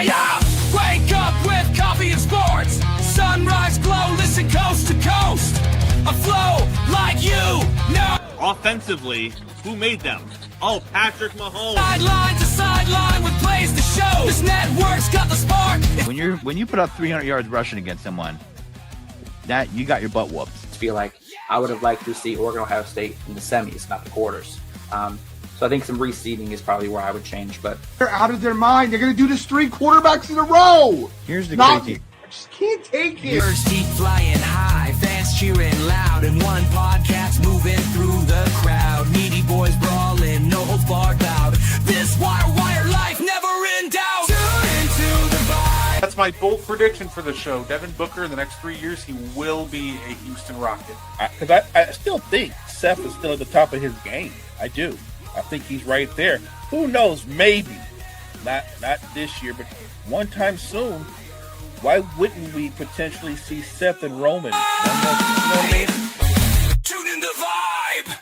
Yeah. Wake up with coffee and sports. Sunrise glow, listen coast to coast. A flow like you know. Offensively, who made them? Oh, Patrick Mahomes. Sideline to sideline with plays to show. This network's got the spark. When you put up 300 yards rushing against someone, that you got your butt whooped. I feel like I would have liked to see Oregon Ohio State in the semis, not the quarters. So I think some reseeding is probably where I would change. But they're out of their mind. They're going to do this 3 quarterbacks in a row. Here's the crazy. I just can't take it. Birds keep flying high, fans cheering loud, and one podcast moving through the crowd. Needy boys brawling, no holds barred bout. This wire life never in doubt. Tune into the vibe. That's my bold prediction for the show. Devin Booker, in the next 3 years, he will be a Houston Rocket. Because I still think Seth is still at the top of his game. I do. I think he's right there. Who knows? Maybe. Not this year, but one time soon. Why wouldn't we potentially see Seth and Roman? You know what I mean? Tune in the vibe.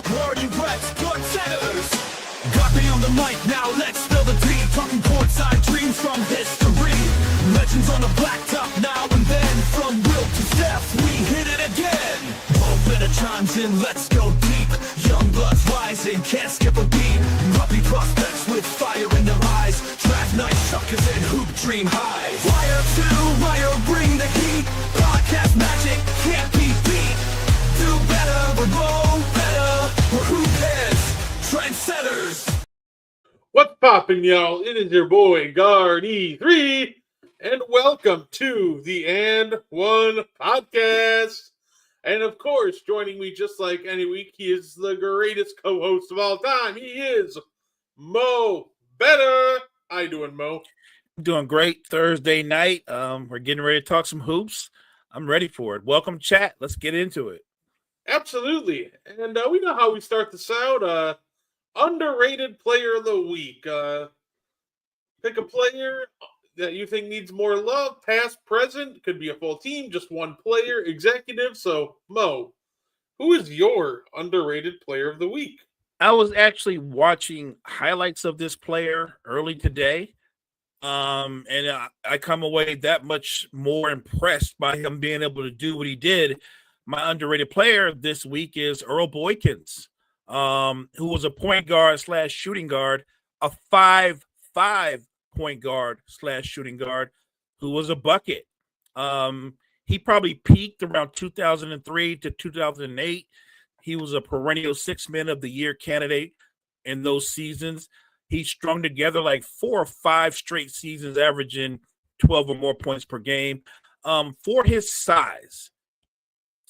Morning reps, good centers. Got me on the mic, now let's spill the tea. Talking courtside dreams from history. Legends on the blacktop now and then. From Will to Steph, we hit it again. Open it chimes in, let's go deep. Young bloods rising, can't skip a beat. Ruppy prospects with fire in their eyes. Draft night suckers and hoop dream high. Wire to wire, bring the heat. Podcast magic can't be beat. Do better, we're more better. Or who cares? Trendsetters. What's poppin', y'all? It is your boy, Gardi3, and welcome to the And One podcast. And of course, joining me just like any week, he is the greatest co-host of all time. He is Mo Better. How you doing, Mo? Doing great. Thursday night. We're getting ready to talk some hoops. I'm ready for it. Welcome, chat. Let's get into it. Absolutely. And we know how we start this out. Underrated player of the week. Pick a player that you think needs more love, past, present. Could be a full team, just one player, executive. So, Mo, who is your underrated player of the week? I was actually watching highlights of this player early today. And I come away that much more impressed by him being able to do what he did. My underrated player this week is Earl Boykins, who was a point guard / shooting guard, a 5'5" point guard / shooting guard, who was a bucket. He probably peaked around 2003 to 2008. He was a perennial 6-man of the year candidate in those seasons. He strung together like 4 or 5 straight seasons, averaging 12 or more points per game. For his size,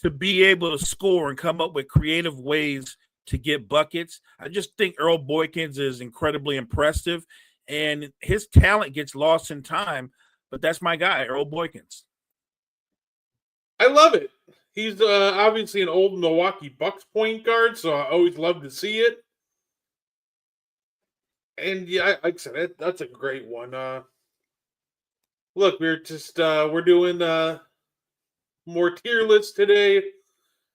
to be able to score and come up with creative ways to get buckets, I just think Earl Boykins is incredibly impressive, and his talent gets lost in time. But that's my guy, Earl Boykins. I love it. He's obviously an old Milwaukee Bucks point guard, so I always love to see it. And yeah, like I said, that's a great one. Look, we're doing more tier lists today.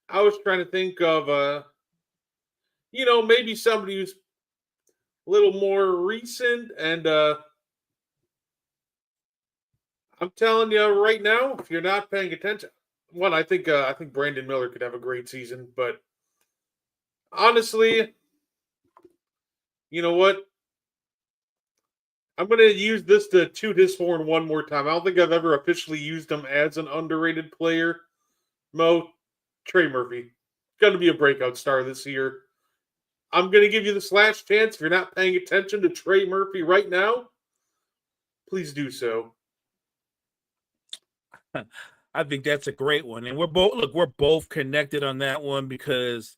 I was trying to think of maybe somebody who's a little more recent, and I'm telling you right now, if you're not paying attention, I think Brandon Miller could have a great season, but honestly, you know what? I'm going to use this to toot his horn one more time. I don't think I've ever officially used him as an underrated player. Mo, Trey Murphy. Going to be a breakout star this year. I'm going to give you the slash chance. If you're not paying attention to Trey Murphy right now, please do so. I think that's a great one. And we're both connected on that one, because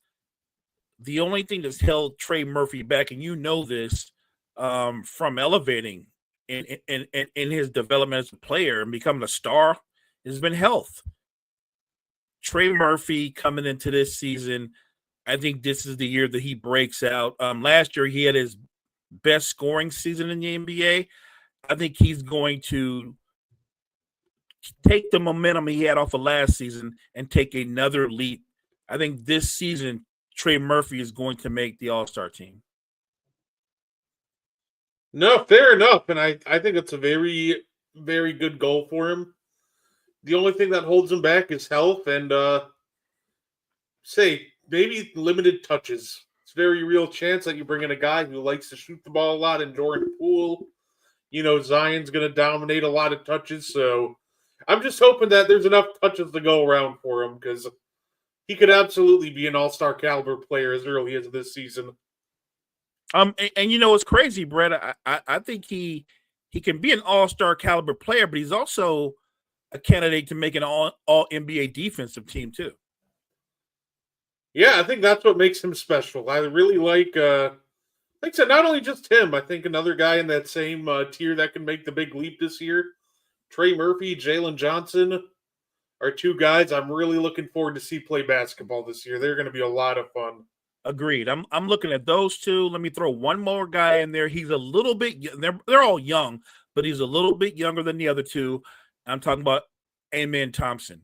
the only thing that's held Trey Murphy back, and you know this, from elevating in his development as a player and becoming a star, has been health. Trey Murphy coming into this season, I think this is the year that he breaks out. Last year he had his best scoring season in the NBA. I think he's going to take the momentum he had off of last season and take another leap. I think this season Trey Murphy is going to make the All-Star team. No, fair enough. And I think it's a very, very good goal for him. The only thing that holds him back is health and say maybe limited touches. It's a very real chance that you bring in a guy who likes to shoot the ball a lot in Jordan Poole. You know, Zion's going to dominate a lot of touches. So I'm just hoping that there's enough touches to go around for him because he could absolutely be an all-star caliber player as early as this season. And you know it's crazy, Brett. I think he can be an all-star caliber player, but he's also a candidate to make an all NBA defensive team too. Yeah, I think that's what makes him special. I really like I said, not only just him, I think another guy in that same tier that can make the big leap this year, Trey Murphy, Jalen Johnson, are two guys I'm really looking forward to see play basketball this year. They're going to be a lot of fun. Agreed. I'm looking at those two. Let me throw one more guy in there. He's a little bit. They're all young, but he's a little bit younger than the other two. I'm talking about Amen Thompson.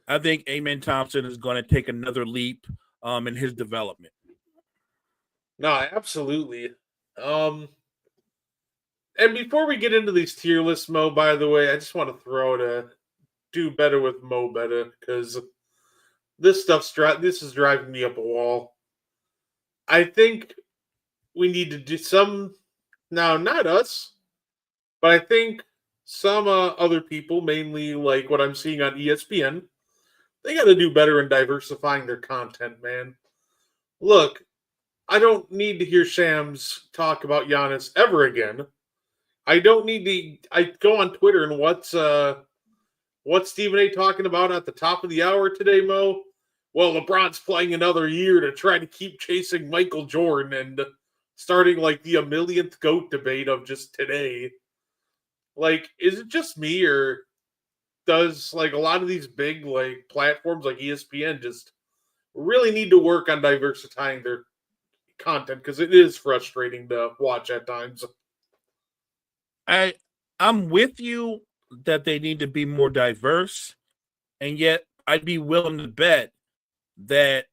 I think Amen Thompson is going to take another leap in his development. No, absolutely. And before we get into these tier lists, Mo, by the way, I just want to throw to do better with Mo Better because this is driving me up a wall. I think we need to do some now, not us, but I think some other people, mainly like what I'm seeing on ESPN, they got to do better in diversifying their content, man. Look, I don't need to hear Shams talk about Giannis ever again. I don't need to. I go on Twitter and what's Stephen A. talking about at the top of the hour today, Mo? Well, LeBron's playing another year to try to keep chasing Michael Jordan and starting like the millionth GOAT debate of just today. Like, is it just me or does like a lot of these big like platforms like ESPN just really need to work on diversifying their content because it is frustrating to watch at times. I'm with you that they need to be more diverse, and yet I'd be willing to bet that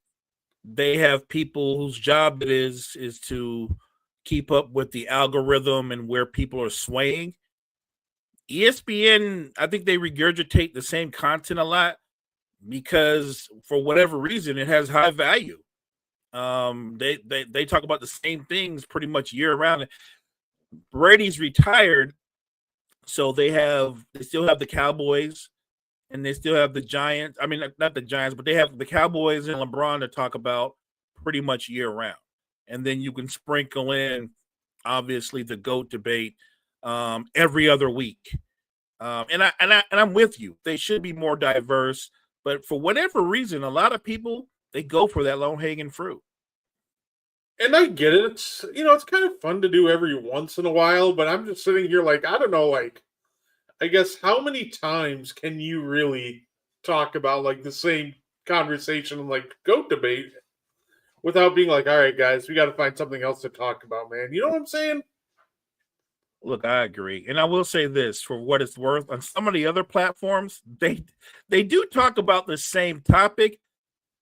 they have people whose job it is to keep up with the algorithm and where people are swaying. ESPN, I think they regurgitate the same content a lot because for whatever reason it has high value. They talk about the same things pretty much year round. Brady's retired, so they still have the Cowboys and they still have the Giants. I mean, not the Giants, but they have the Cowboys and LeBron to talk about pretty much year round. And then you can sprinkle in obviously the GOAT debate every other week. And I'm with you. They should be more diverse, but for whatever reason, a lot of people they go for that low-hanging fruit. And I get it. It's kind of fun to do every once in a while, but I'm just sitting here like, I don't know, like, I guess how many times can you really talk about like the same conversation like GOAT debate without being like, all right, guys, we got to find something else to talk about, man. You know what I'm saying? Look, I agree. And I will say this for what it's worth, on some of the other platforms, they do talk about the same topic,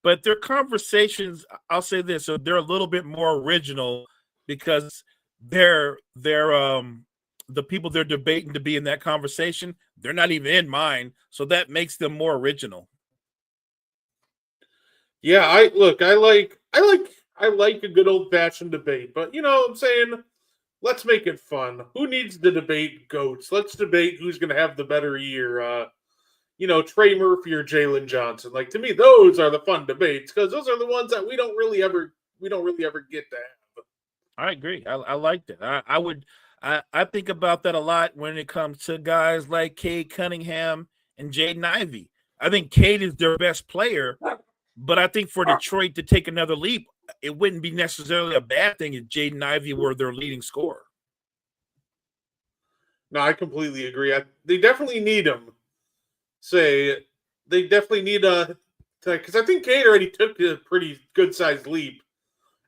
but their conversations, I'll say this, so they're a little bit more original because they're the people they're debating to be in that conversation, they're not even in mine, so that makes them more original. Yeah, I like a good old fashioned debate, but you know what I'm saying? Let's make it fun. Who needs to debate GOATs? Let's debate who's going to have the better year. Trey Murphy or Jalen Johnson. Like to me, those are the fun debates because those are the ones that we don't really ever get to have. I agree. I like that. I think about that a lot when it comes to guys like Cade Cunningham and Jaden Ivey. I think Cade is their best player, but I think for Detroit to take another leap, it wouldn't be necessarily a bad thing if Jaden Ivey were their leading scorer. No, I completely agree. They definitely need him. They definitely need because I think Cade already took a pretty good sized leap,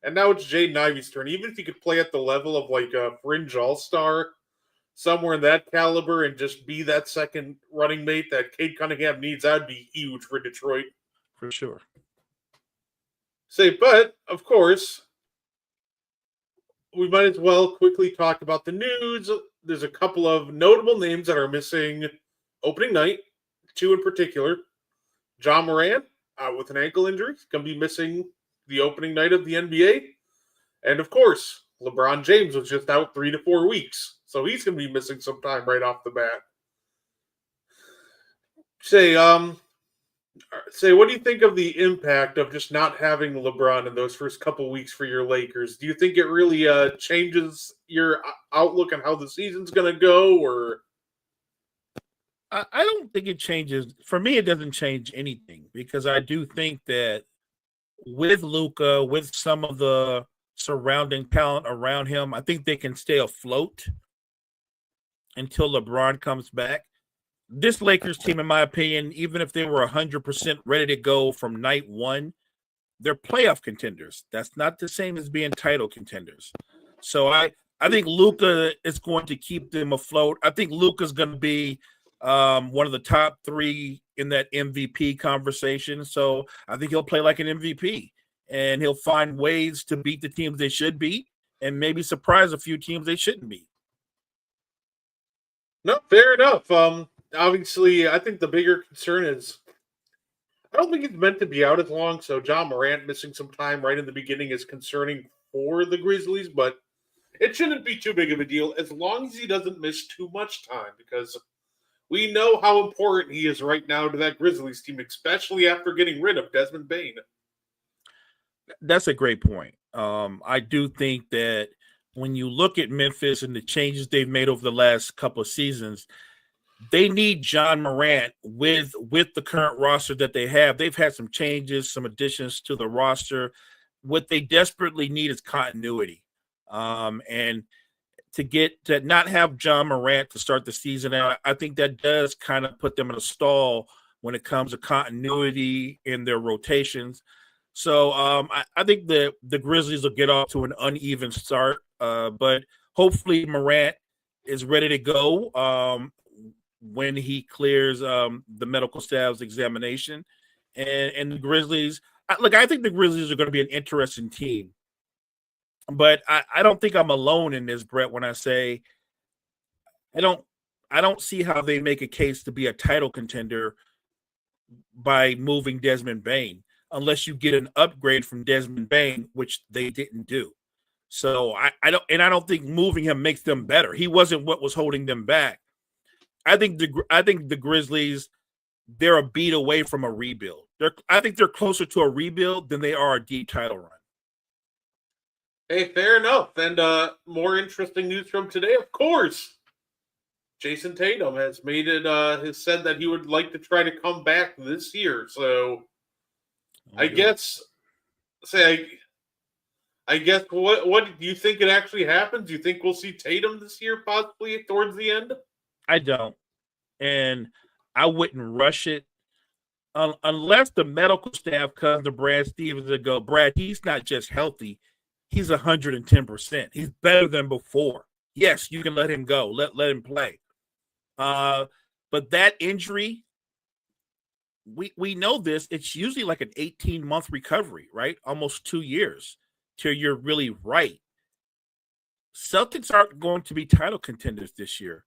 and now it's Jaden Ivey's turn. Even if he could play at the level of like a fringe all star, somewhere in that caliber, and just be that second running mate that Cade Cunningham needs, that'd be huge for Detroit. For sure. But of course, we might as well quickly talk about the news. There's a couple of notable names that are missing opening night, two in particular. John Moran, out with an ankle injury, going to be missing the opening night of the NBA. And of course, LeBron James was just out 3 to 4 weeks, so he's going to be missing some time right off the bat. What do you think of the impact of just not having LeBron in those first couple weeks for your Lakers? Do you think it really changes your outlook on how the season's going to go, or? I don't think it changes. For me, it doesn't change anything because I do think that with Luka, with some of the surrounding talent around him, I think they can stay afloat until LeBron comes back. This Lakers team, in my opinion, even if they were 100% ready to go from night one, they're playoff contenders. That's not the same as being title contenders. So I think Luka is going to keep them afloat. I think Luka's going to be one of the top 3 in that MVP conversation. So I think he'll play like an MVP, and he'll find ways to beat the teams they should beat and maybe surprise a few teams they shouldn't beat. No, fair enough. Obviously, I think the bigger concern is I don't think it's meant to be out as long. So John Morant missing some time right in the beginning is concerning for the Grizzlies, but it shouldn't be too big of a deal as long as he doesn't miss too much time, because we know how important he is right now to that Grizzlies team, especially after getting rid of Desmond Bane. That's a great point. I do think that when you look at Memphis and the changes they've made over the last couple of seasons, they need John Morant with the current roster that they have. They've had some changes, some additions to the roster. What they desperately need is continuity. And to not have John Morant to start the season out, I think that does kind of put them in a stall when it comes to continuity in their rotations. So I think the Grizzlies will get off to an uneven start, but hopefully Morant is ready to go when he clears the medical staff's examination. And the Grizzlies, I think the Grizzlies are going to be an interesting team. But I don't think I'm alone in this, Brett, when I say I don't see how they make a case to be a title contender by moving Desmond Bane, unless you get an upgrade from Desmond Bane, which they didn't do. So I don't think moving him makes them better. He wasn't what was holding them back. I think the Grizzlies, they're a beat away from a rebuild. I think they're closer to a rebuild than they are a deep title run. Hey, fair enough. And more interesting news from today, of course. Jason Tatum has made it. Has said that he would like to try to come back this year. So, I guess what do you think it actually happens? Do you think we'll see Tatum this year, possibly towards the end? I don't, and I wouldn't rush it unless the medical staff comes to Brad Stevens and go, Brad, he's not just healthy, he's 110%. He's better than before. Yes, you can let him go, let him play. But that injury, we know this. It's usually like an 18-month recovery, right? Almost 2 years till you're really right. Celtics aren't going to be title contenders this year.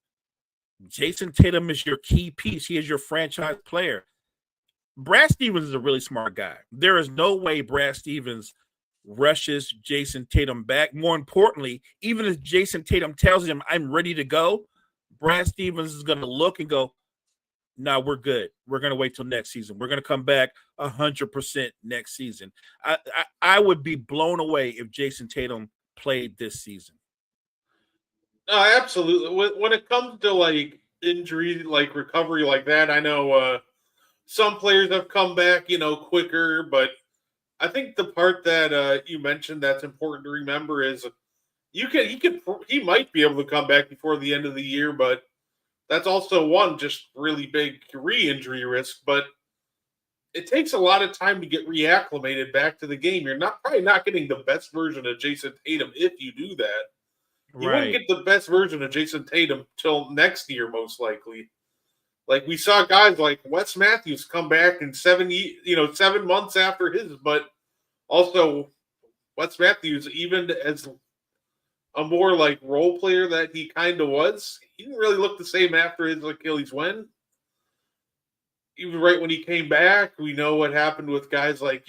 Jason Tatum is your key piece. He is your franchise player. Brad Stevens is a really smart guy. There is no way Brad Stevens rushes Jason Tatum back. More importantly, even if Jason Tatum tells him, I'm ready to go, Brad Stevens is going to look and go, no, we're good. We're going to wait till next season. We're going to come back 100% next season. I would be blown away if Jason Tatum played this season. Absolutely. When it comes to like injury, like recovery like that, I know some players have come back, quicker. But I think the part that you mentioned that's important to remember is he might be able to come back before the end of the year, but that's also one just really big re-injury risk. But it takes a lot of time to get reacclimated back to the game. You're probably not getting the best version of Jason Tatum if you do that. You wouldn't get the best version of Jason Tatum till next year, most likely. Like we saw guys like Wes Matthews come back in 7 months after his, but also Wes Matthews, even as a more like role player that he kind of was, he didn't really look the same after his Achilles win. Even right when he came back, we know what happened with guys like,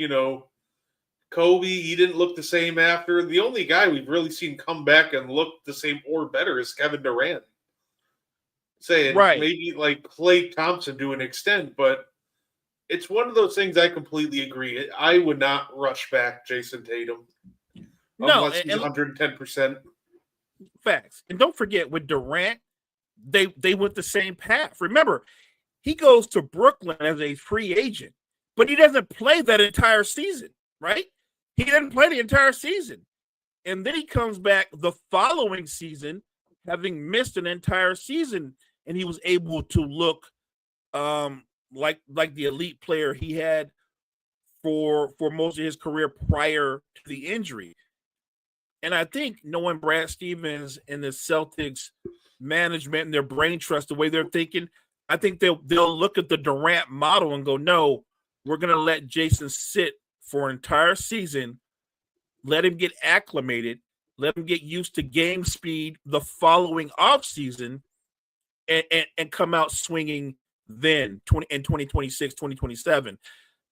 Kobe. He didn't look the same after. The only guy we've really seen come back and look the same or better is Kevin Durant. Saying maybe like Klay Thompson to an extent, but it's one of those things I completely agree. I would not rush back Jason Tatum unless he's 110%. Facts. And don't forget, with Durant, they went the same path. Remember, he goes to Brooklyn as a free agent, but he doesn't play that entire season, right? He didn't play the entire season. And then he comes back the following season, having missed an entire season, and he was able to look like the elite player he had for most of his career prior to the injury. And I think knowing Brad Stevens and the Celtics management and their brain trust, the way they're thinking, I think they'll look at the Durant model and go, no, we're going to let Jason sit for an entire season, let him get acclimated, let him get used to game speed the following offseason, and come out swinging then in 2026, 2027.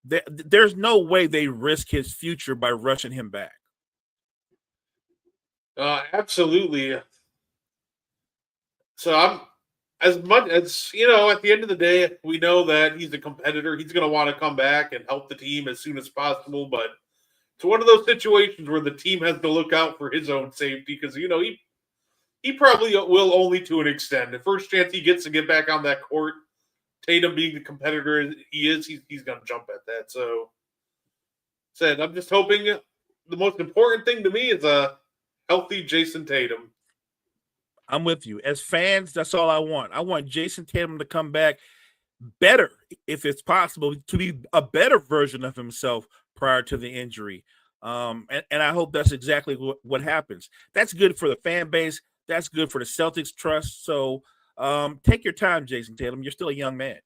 There's no way they risk his future by rushing him back. Absolutely. So I'm as much as at the end of the day, we know that he's a competitor. He's going to want to come back and help the team as soon as possible. But it's one of those situations where the team has to look out for his own safety because he probably will only to an extent. The first chance he gets to get back on that court, Tatum being the competitor he is, he's going to jump at that. So, I'm just hoping the most important thing to me is a healthy Jason Tatum. I'm with you. As fans, that's all I want. I want Jason Tatum to come back better, if it's possible, to be a better version of himself prior to the injury. And I hope that's exactly what happens. That's good for the fan base. That's good for the Celtics trust. So take your time, Jason Tatum. You're still a young man.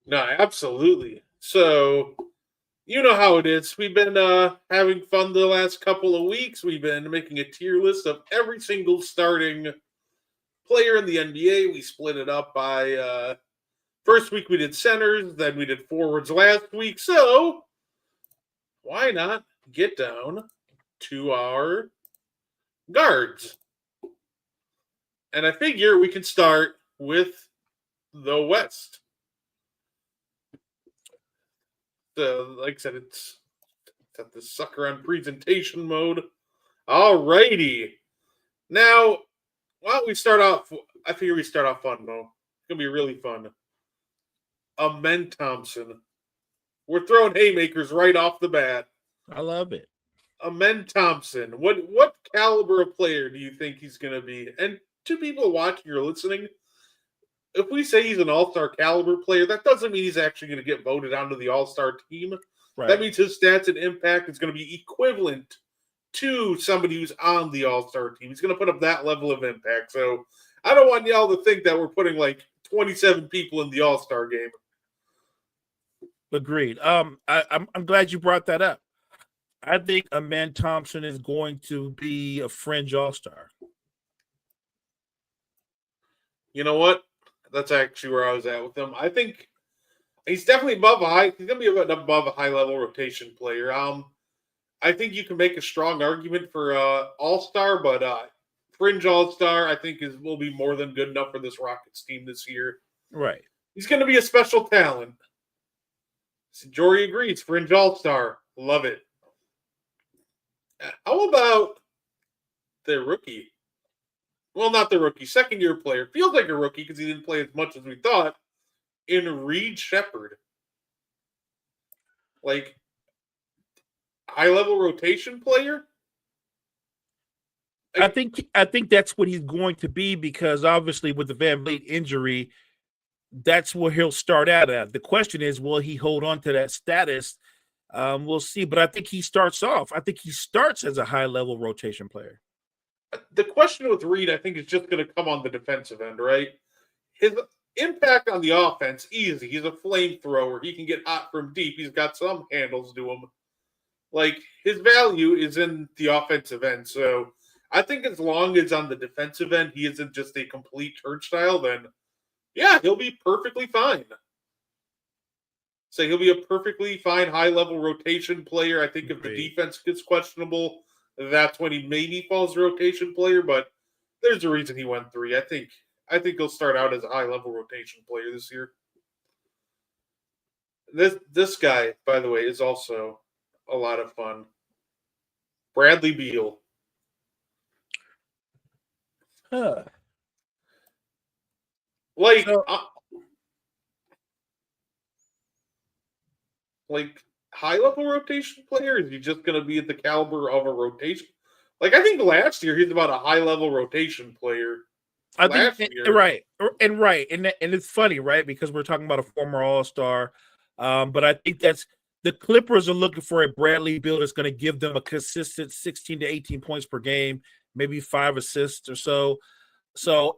No, absolutely. So, you know how it is. We've been having fun the last couple of weeks. We've been making a tier list of every single starting player in the NBA. We split it up by first week we did centers, then we did forwards last week. So, why not get down to our guards? And I figure we can start with the West. Like I said, it's at the sucker on presentation mode. Alrighty. Now, why don't we start off? I figure we start off fun, Mo. It's going to be really fun. Amen Thompson. We're throwing haymakers right off the bat. I love it. Amen Thompson. What caliber of player do you think he's going to be? And to people watching or listening, if we say he's an all-star caliber player, that doesn't mean he's actually going to get voted onto the all-star team. Right. That means his stats and impact is going to be equivalent to somebody who's on the all-star team. He's going to put up that level of impact. So I don't want y'all to think that we're putting like 27 people in the all-star game. Agreed. I'm glad you brought that up. I think Amen Thompson is going to be a fringe all-star. You know what? That's actually where I was at with him. I think he's definitely above a high. He's gonna be above a high level rotation player. I think you can make a strong argument for all-star, but fringe all-star I think will be more than good enough for this Rockets team this year. Right. He's gonna be a special talent. Jory agrees. Fringe all-star, love it. How about the rookie? Well, not the rookie, second-year player. Feels like a rookie because he didn't play as much as we thought. In Reed Shepherd. Like, high-level rotation player? I think that's what he's going to be because obviously with the Van Vliet injury, that's where he'll start out at. The question is, will he hold on to that status? We'll see. But I think he starts as a high-level rotation player. The question with Reed, I think, is just going to come on the defensive end, right? His impact on the offense, easy. He's a flamethrower. He can get hot from deep. He's got some handles to him. Like, his value is in the offensive end. So I think as long as on the defensive end he isn't just a complete turnstile, then yeah, he'll be perfectly fine. So he'll be a perfectly fine high-level rotation player. I think if the defense gets questionable, that's when he maybe falls rotation player, but there's a reason he went 3. I think he'll start out as a high-level rotation player this year. This guy, by the way, is also a lot of fun. Bradley Beal. Huh. Like, So- like high-level rotation player? Is he just going to be at the caliber of a rotation? Like, I think last year he's about a high-level rotation player. I think right, and it's funny, right? Because we're talking about a former All-Star, but I think that's the Clippers are looking for a Bradley Beal that's going to give them a consistent 16 to 18 points per game, maybe 5 assists or so. So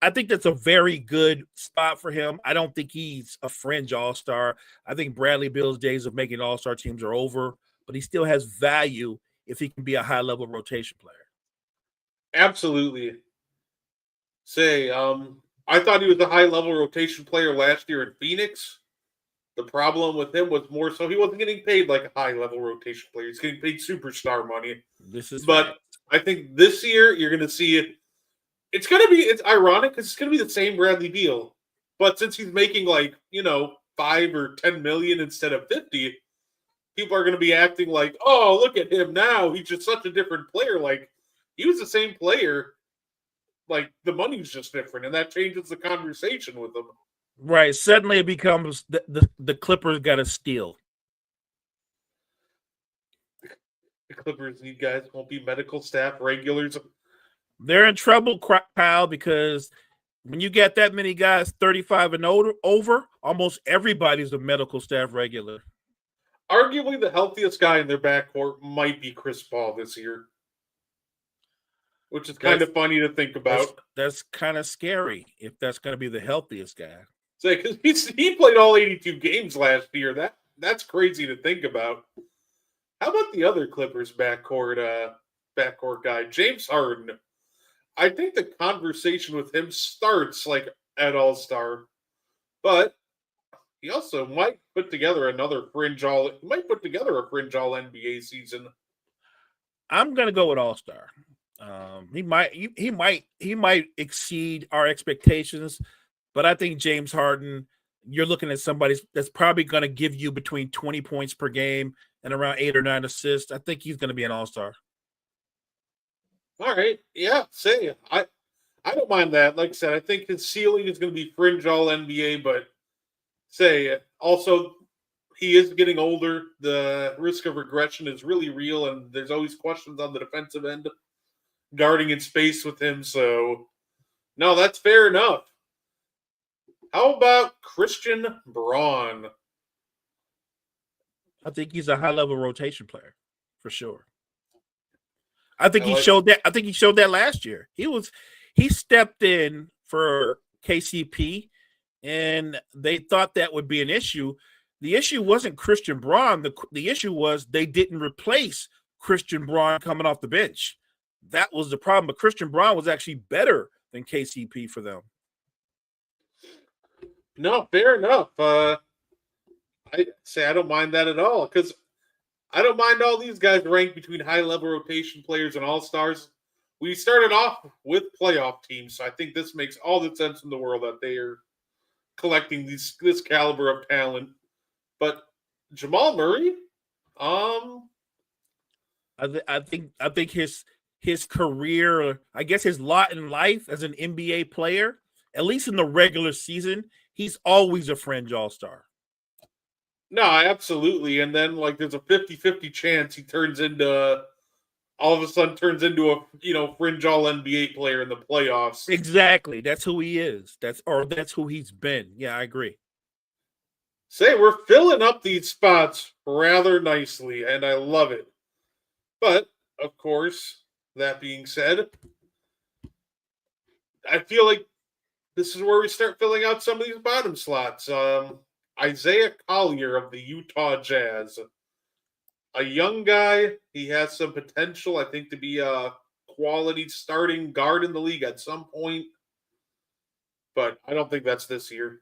I think that's a very good spot for him. I don't think he's a fringe All-Star. I think Bradley Beal's days of making All-Star teams are over, but he still has value if he can be a high-level rotation player. Absolutely. I thought he was a high-level rotation player last year in Phoenix. The problem with him was more so he wasn't getting paid like a high-level rotation player. He's getting paid superstar money. But I think this year you're going to see it. It's ironic because it's going to be the same Bradley Beal. But since he's making 5 or 10 million instead of 50, people are going to be acting like, oh, look at him now. He's just such a different player. Like, he was the same player. Like, the money's just different, and that changes the conversation with him. Right. Suddenly it becomes the Clippers got to steal. The Clippers need guys won't be medical staff regulars. They're in trouble, Kyle, because when you get that many guys 35 and over, almost everybody's a medical staff regular. Arguably the healthiest guy in their backcourt might be Chris Paul this year, which is kind of funny to think about. That's kind of scary if that's going to be the healthiest guy. Because he played all 82 games last year. That's crazy to think about. How about the other Clippers backcourt guy, James Harden? I think the conversation with him starts at All-Star, but he also might put together a fringe All NBA season. I'm gonna go with All-Star. He might exceed our expectations, but I think James Harden, you're looking at somebody that's probably going to give you between 20 points per game and around 8 or 9 assists. I think he's going to be an All-Star. All right. Yeah, I don't mind that. Like I said, I think his ceiling is going to be fringe all NBA, but also he is getting older. The risk of regression is really real, and there's always questions on the defensive end guarding in space with him. So, no, that's fair enough. How about Christian Braun? I think he's a high-level rotation player for sure. I think he showed that. I think he showed that last year. He stepped in for KCP, and they thought that would be an issue. The issue wasn't Christian Braun. The issue was they didn't replace Christian Braun coming off the bench. That was the problem. But Christian Braun was actually better than KCP for them. No, fair enough. I don't mind that at all because I don't mind all these guys ranked between high-level rotation players and all-stars. We started off with playoff teams, so I think this makes all the sense in the world that they are collecting this caliber of talent. But Jamal Murray, I think his career, I guess his lot in life as an NBA player, at least in the regular season, he's always a fringe all-star. No, absolutely. And then there's a 50-50 chance he turns into all of a sudden turns into a fringe all NBA player in the playoffs. Exactly. That's who he is. That's who he's been. Yeah, I agree. Say we're filling up these spots rather nicely, and I love it. But of course, that being said, I feel like this is where we start filling out some of these bottom slots. Isaiah Collier of the Utah Jazz, a young guy. He has some potential, I think, to be a quality starting guard in the league at some point. But I don't think that's this year.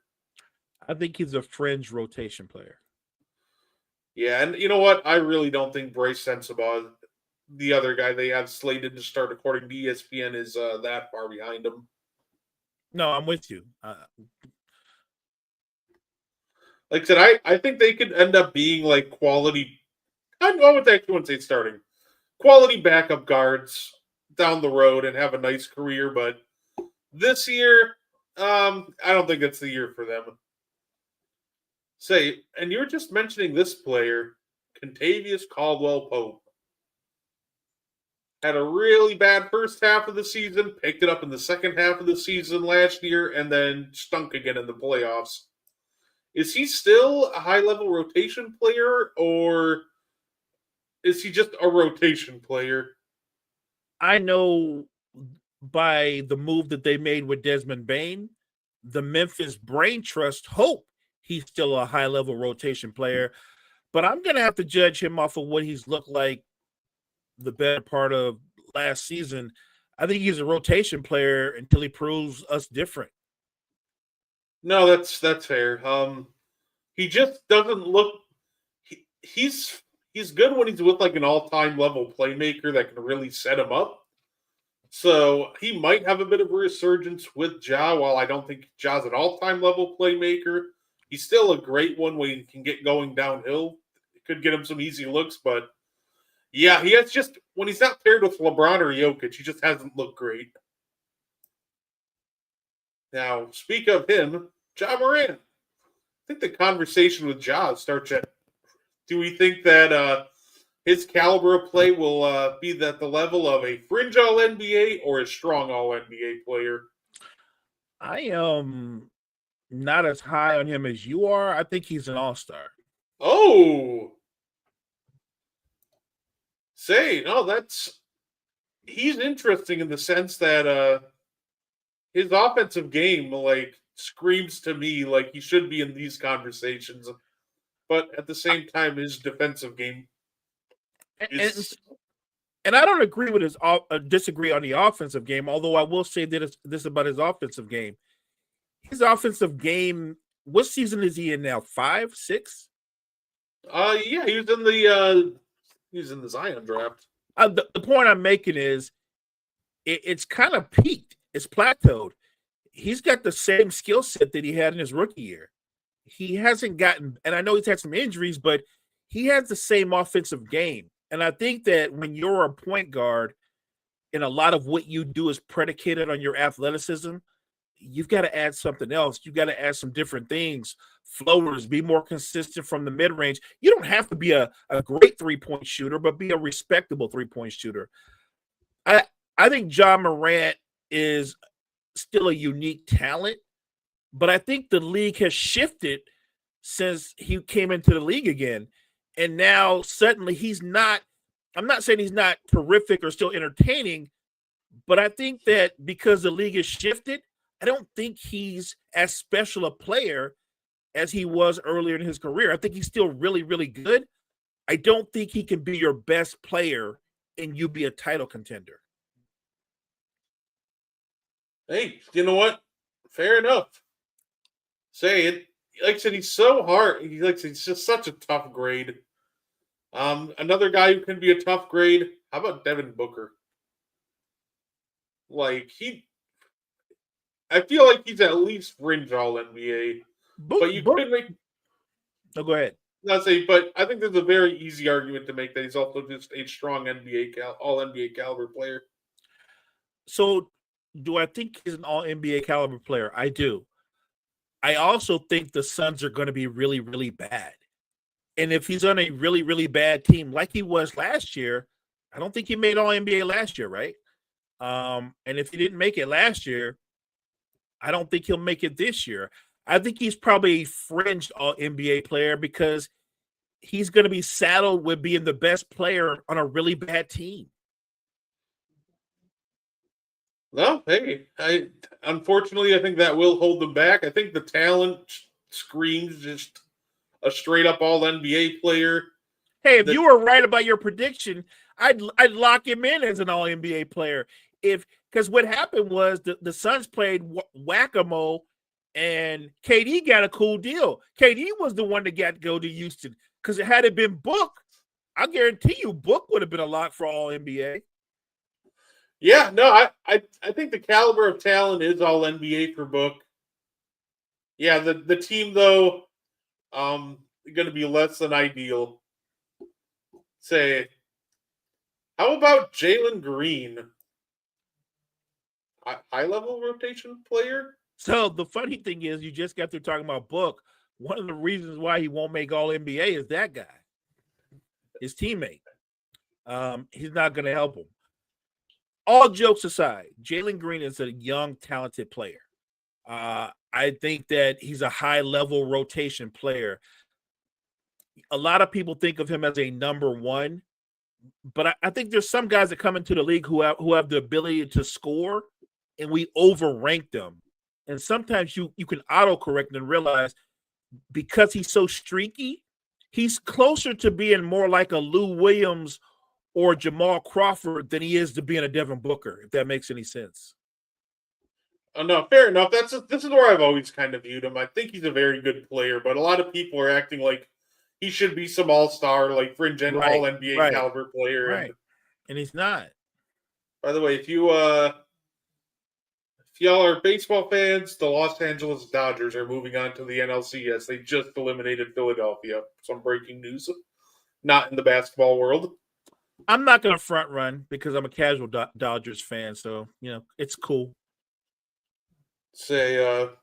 I think he's a fringe rotation player. Yeah, and you know what? I really don't think Bryce Sensabaugh, the other guy they have slated to start according to ESPN, is that far behind him. No, I'm with you. Like I said, I think they could end up being like quality. I would actually want to say starting quality backup guards down the road and have a nice career. But this year, I don't think it's the year for them. Say, and you were just mentioning this player, Contavious Caldwell-Pope. Had a really bad first half of the season, picked it up in the second half of the season last year, and then stunk again in the playoffs. Is he still a high-level rotation player, or is he just a rotation player? I know by the move that they made with Desmond Bane, the Memphis Brain Trust hope he's still a high-level rotation player. But I'm going to have to judge him off of what he's looked like the better part of last season. I think he's a rotation player until he proves us different. No, that's fair. He just doesn't look. He's good when he's with like an all-time level playmaker that can really set him up. So he might have a bit of a resurgence with Ja. While I don't think Ja's an all-time level playmaker, he's still a great one when he can get going downhill. It could get him some easy looks, but yeah, he has just when he's not paired with LeBron or Jokic, he just hasn't looked great. Now, speak of him, Ja Morant. I think the conversation with Ja starts at: do we think that his caliber of play will be at the level of a fringe All NBA or a strong All NBA player? I am not as high on him as you are. I think he's an all-star. Oh, he's interesting in the sense that his offensive game like screams to me like he should be in these conversations, but at the same time, his defensive game is. And I don't agree with disagree on the offensive game. Although I will say this about his offensive game. His offensive game. What season is he in now? 5, 6? Yeah, he was in the Zion draft. The point I'm making is it's kind of peaked. It's plateaued. He's got the same skill set that he had in his rookie year. He hasn't gotten, and I know he's had some injuries, but he has the same offensive game. And I think that when you're a point guard and a lot of what you do is predicated on your athleticism, you've got to add something else. You've got to add some different things. Floaters, be more consistent from the mid-range. You don't have to be a great three-point shooter, but be a respectable three-point shooter. I think Ja Morant is still a unique talent, but I think the league has shifted since he came into the league again. And now suddenly I'm not saying he's not terrific or still entertaining, but I think that because the league has shifted, I don't think he's as special a player as he was earlier in his career. I think he's still really, really good. I don't think he can be your best player and you be a title contender. Hey, you know what? Fair enough. Say it. Like I said, he's so hard. He's just such a tough grade. Another guy who can be a tough grade. How about Devin Booker? I feel like he's at least fringe All NBA. But you could make. No, go ahead. But I think there's a very easy argument to make that he's also just a strong All NBA caliber player. So, do I think he's an All NBA caliber player? I do. I also think the Suns are going to be really, really bad. And if he's on a really, really bad team like he was last year, I don't think he made All NBA last year, right? And if he didn't make it last year, I don't think he'll make it this year. I think he's probably a fringe All NBA player because he's going to be saddled with being the best player on a really bad team. No, hey, unfortunately I think that will hold them back. I think the talent screams just a straight up All NBA player. Hey, if you were right about your prediction, I'd lock him in as an All NBA player. Because what happened was the Suns played whack-a-mole, and KD got a cool deal. KD was the one that got to go to Houston. Because had it been Book, I guarantee you Book would have been a lock for All NBA. Yeah, no, I think the caliber of talent is All NBA for Book. Yeah, the team though, going to be less than ideal. Say, how about Jalen Green? High level rotation player? So the funny thing is, you just got through talking about Book. One of the reasons why he won't make All NBA is that guy, his teammate. He's not going to help him. All jokes aside, Jalen Green is a young, talented player. I think that he's a high-level rotation player. A lot of people think of him as a number one, but I think there's some guys that come into the league who have the ability to score, and we overrank them. And sometimes you can autocorrect and realize because he's so streaky, he's closer to being more like a Lou Williams or Jamal Crawford than he is to being a Devin Booker, if that makes any sense. Oh, no, fair enough. This is where I've always kind of viewed him. I think he's a very good player, but a lot of people are acting like he should be some all-star, like fringe and Right, all NBA right, caliber player. right. And he's not. By the way, if y'all are baseball fans, the Los Angeles Dodgers are moving on to the NLCS. They just eliminated Philadelphia. Some breaking news. Not in the basketball world. I'm not going to front run because I'm a casual Dodgers fan, so it's cool. Say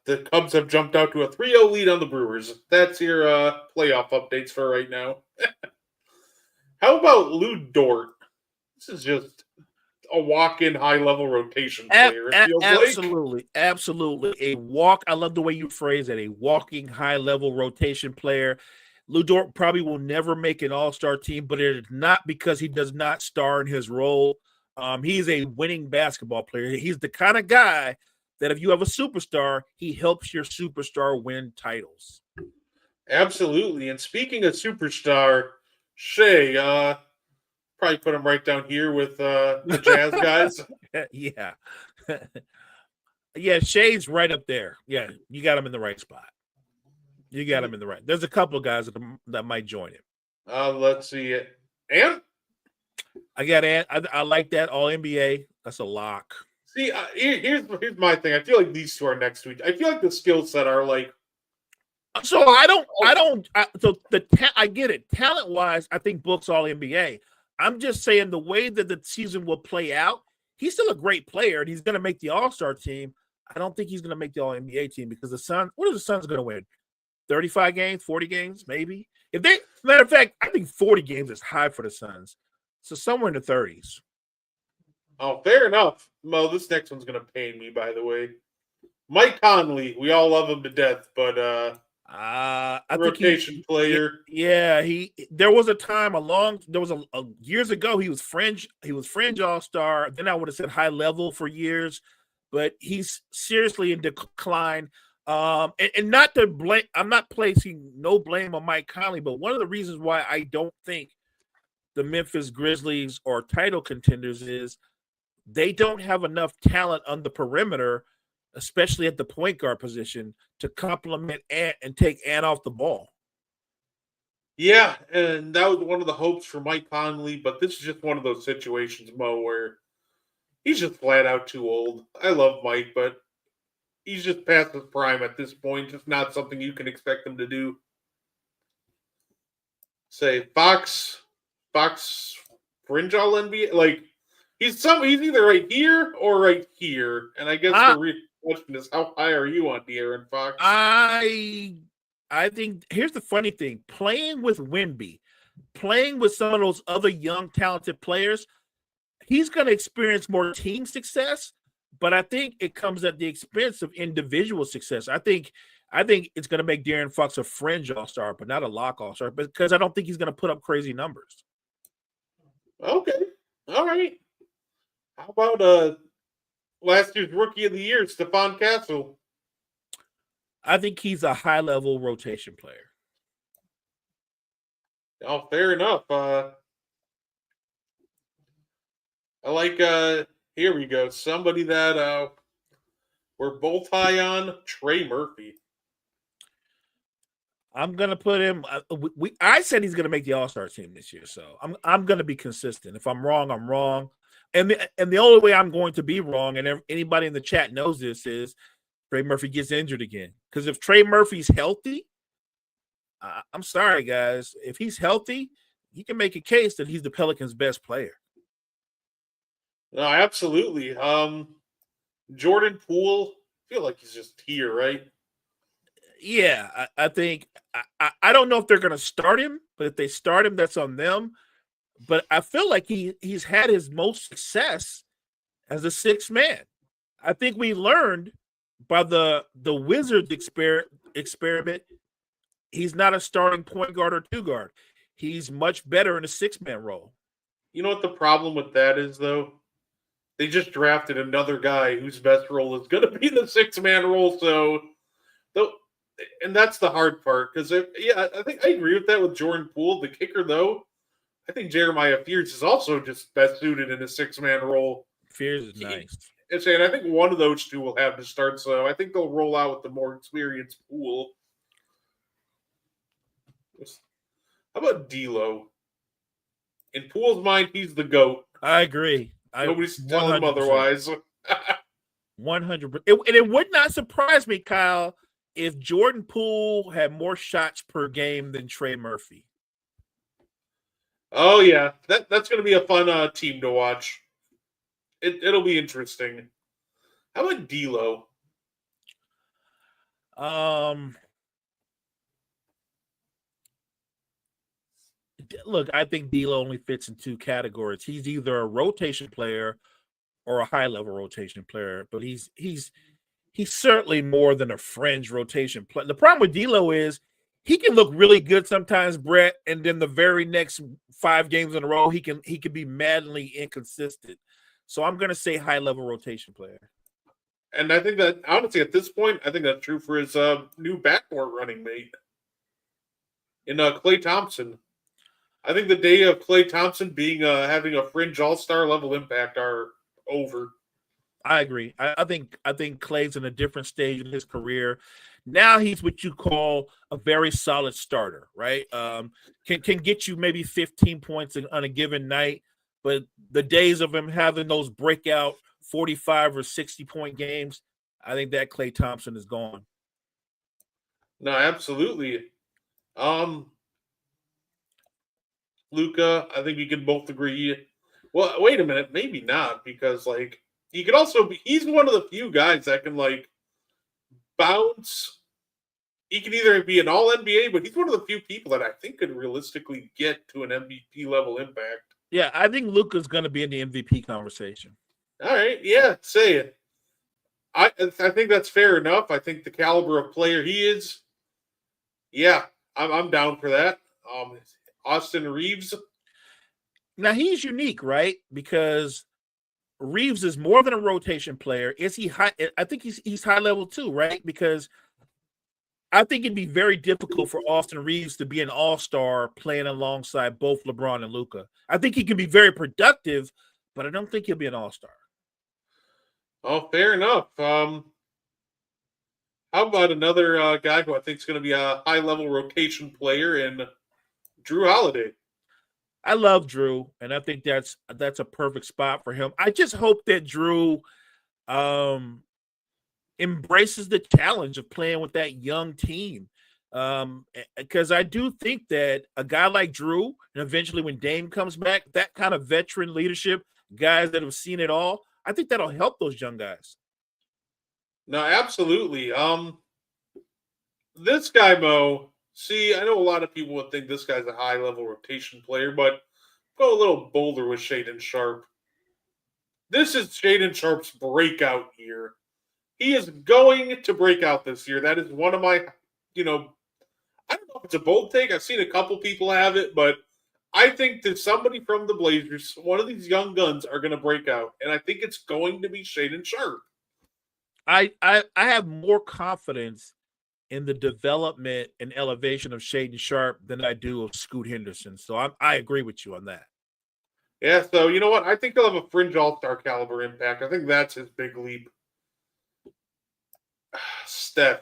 the Cubs have jumped out to a 3-0 lead on the Brewers. That's your playoff updates for right now. How about Lou Dort? This is just a walk-in high-level rotation player. It feels absolutely. A walk. I love the way you phrase it. A walking high-level rotation player. Lou Dort probably will never make an all-star team, but it is not because he does not star in his role. He's a winning basketball player. He's the kind of guy that if you have a superstar, he helps your superstar win titles. Absolutely. And speaking of superstar, Shea, probably put him right down here with the Jazz guys. Yeah. Yeah, Shea's right up there. Yeah, you got him in the right spot. You got him in the right. There's a couple of guys that might join him. Let's see it. And I got Ant. I like that All NBA. That's a lock. See, here's my thing. I feel like these two are next to each. I feel like the skill set are like. So I get it. Talent wise, I think Book's All NBA. I'm just saying the way that the season will play out. He's still a great player, and he's going to make the All-Star team. I don't think he's going to make the All NBA team because the Suns. What are the Suns going to win? 35 games, 40 games, maybe. Matter of fact, I think 40 games is high for the Suns. So somewhere in the 30s. Oh, fair enough. Mo, this next one's going to pain me, by the way. Mike Conley. We all love him to death, but rotation player. Yeah, there was a time years ago he was fringe all-star. Then I would have said high level for years, but he's seriously in decline. And not to blame, I'm not placing no blame on Mike Conley, but one of the reasons why I don't think the Memphis Grizzlies are title contenders is they don't have enough talent on the perimeter, especially at the point guard position, to complement Ant and take Ant off the ball. Yeah, and that was one of the hopes for Mike Conley, but this is just one of those situations, Mo, where he's just flat out too old. I love Mike, but he's just past his prime at this point. It's not something you can expect him to do. Say Fox fringe all NBA. Like he's either right here or right here. And I guess the real question is, how high are you on De'Aaron Fox? I think here's the funny thing: playing with Wemby, playing with some of those other young talented players, he's going to experience more team success, but I think it comes at the expense of individual success. I think it's going to make De'Aaron Fox a fringe all-star, but not a lock all-star, because I don't think he's going to put up crazy numbers. Okay. All right. How about last year's Rookie of the Year, Stephon Castle? I think he's a high-level rotation player. Oh, fair enough. I like here we go. Somebody that we're both high on, Trey Murphy. I'm gonna put him. I said he's gonna make the All-Star team this year, so I'm gonna be consistent. If I'm wrong, I'm wrong. And the only way I'm going to be wrong, and anybody in the chat knows this, is Trey Murphy gets injured again. Because if Trey Murphy's healthy, I'm sorry, guys. If he's healthy, he can make a case that he's the Pelicans' best player. No, absolutely. Jordan Poole, I feel like he's just here, right? Yeah, I think I don't know if they're going to start him, but if they start him, that's on them. But I feel like he's had his most success as a sixth man. I think we learned by the Wizards experiment, he's not a starting point guard or two guard. He's much better in a six-man role. You know what the problem with that is, though? They just drafted another guy whose best role is going to be the six-man role. So, and that's the hard part. Because, I think I agree with that with Jordan Poole. The kicker, though, I think Jeremiah Fears is also just best suited in a six-man role. Fears is nice. And I think one of those two will have to start. So I think they'll roll out with the more experienced Poole. How about D'Lo? In Poole's mind, he's the GOAT. I agree. Nobody's telling him otherwise. 100%. It would not surprise me, Kyle, if Jordan Poole had more shots per game than Trey Murphy. Oh, yeah. That's going to be a fun team to watch. It'll be interesting. How about D'Lo? Look, I think D'Lo only fits in two categories. He's either a rotation player or a high-level rotation player, but he's certainly more than a fringe rotation player. The problem with D'Lo is he can look really good sometimes, Brett, and then the very next 5 games in a row, he can be madly inconsistent. So I'm going to say high-level rotation player. And I think that, honestly, at this point, I think that's true for his new backcourt running mate in Klay Thompson. I think the day of Klay Thompson being having a fringe all-star level impact are over. I agree. I think Klay's in a different stage in his career. Now he's what you call a very solid starter, right? Can get you maybe 15 points on a given night, but the days of him having those breakout 45 or 60-point games, I think that Klay Thompson is gone. No, absolutely. Luka, I think we can both agree. Well, wait a minute, maybe not, because he could also be. He's one of the few guys that can bounce. He can either be an All NBA, but he's one of the few people that I think could realistically get to an MVP level impact. Yeah, I think Luka's going to be in the MVP conversation. All right, yeah, say it. I think that's fair enough. I think the caliber of player he is. Yeah, I'm down for that. Austin Reeves. Now he's unique, right? Because Reeves is more than a rotation player. Is he high? I think he's high level too, right? Because I think it'd be very difficult for Austin Reeves to be an all-star playing alongside both LeBron and Luka. I think he can be very productive, but I don't think he'll be an all-star. Oh, fair enough. How about another guy who I think is going to be a high-level rotation player in Drew Holiday? I love Drew, and I think that's a perfect spot for him. I just hope that Drew embraces the challenge of playing with that young team. Because I do think that a guy like Drew, and eventually when Dame comes back, that kind of veteran leadership, guys that have seen it all, I think that'll help those young guys. No, absolutely. This guy, Mo, see, I know a lot of people would think this guy's a high-level rotation player, but go a little bolder with Shaedon Sharpe. this is Shaden Sharp's breakout year. He is going to break out this year. That is one of my, I don't know if it's a bold take. I've seen a couple people have it, but I think that somebody from the Blazers, one of these young guns, are going to break out, and I think it's going to be Shaden Sharp. I have more confidence in the development and elevation of Shaden Sharp than I do of Scoot Henderson. So I agree with you on that. Yeah, so you know what? I think he'll have a fringe all-star caliber impact. I think that's his big leap. Steph.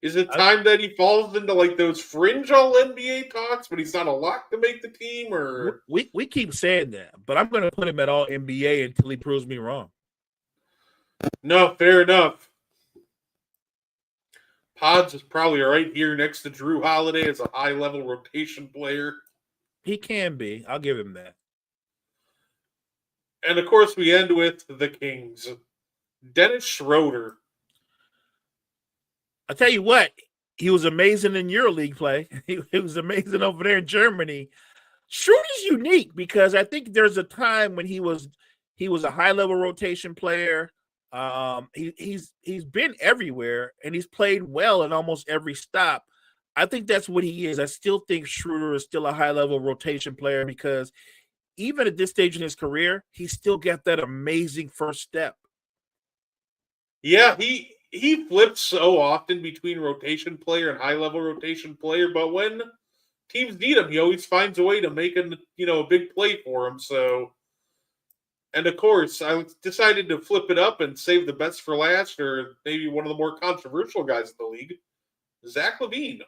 Is it time that he falls into like those fringe all-NBA talks, but he's not a lock to make the team? Or we keep saying that, but I'm going to put him at all NBA until he proves me wrong. No, fair enough. Pods is probably right here next to Drew Holiday as a high-level rotation player. He can be. I'll give him that. And, of course, we end with the Kings. Dennis Schroeder. I'll tell you what, he was amazing in EuroLeague play. He was amazing over there in Germany. Schroeder's unique because I think there's a time when he was a high-level rotation player. He's been everywhere, and he's played well in almost every stop. I think that's what he is. I still think Schroeder is still a high-level rotation player because even at this stage in his career, he's still got that amazing first step. Yeah, he flips so often between rotation player and high-level rotation player, but when teams need him, he always finds a way to make a big play for him. So, and of course, I decided to flip it up and save the best for last, or maybe one of the more controversial guys in the league, Zach LaVine.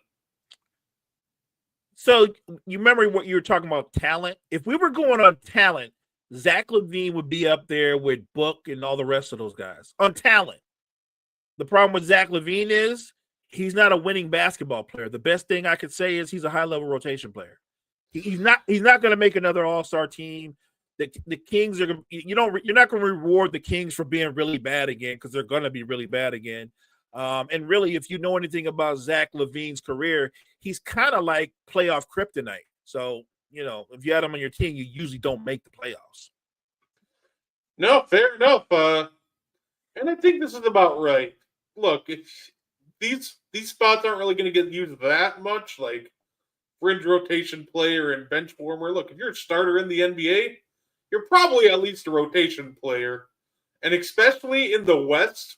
So you remember what you were talking about, talent? If we were going on talent, Zach LaVine would be up there with Book and all the rest of those guys on talent. The problem with Zach LaVine is he's not a winning basketball player. The best thing I could say is he's a high-level rotation player. He's not going to make another all-star team. The Kings are you're not going to reward the Kings for being really bad again because they're going to be really bad again. And really, if you know anything about Zach LaVine's career, he's kind of like playoff kryptonite. So, if you had him on your team, you usually don't make the playoffs. No, fair enough. And I think this is about right. Look, if these spots aren't really going to get used that much, like fringe rotation player and bench warmer. Look, if you're a starter in the NBA, you're probably at least a rotation player. And especially in the West,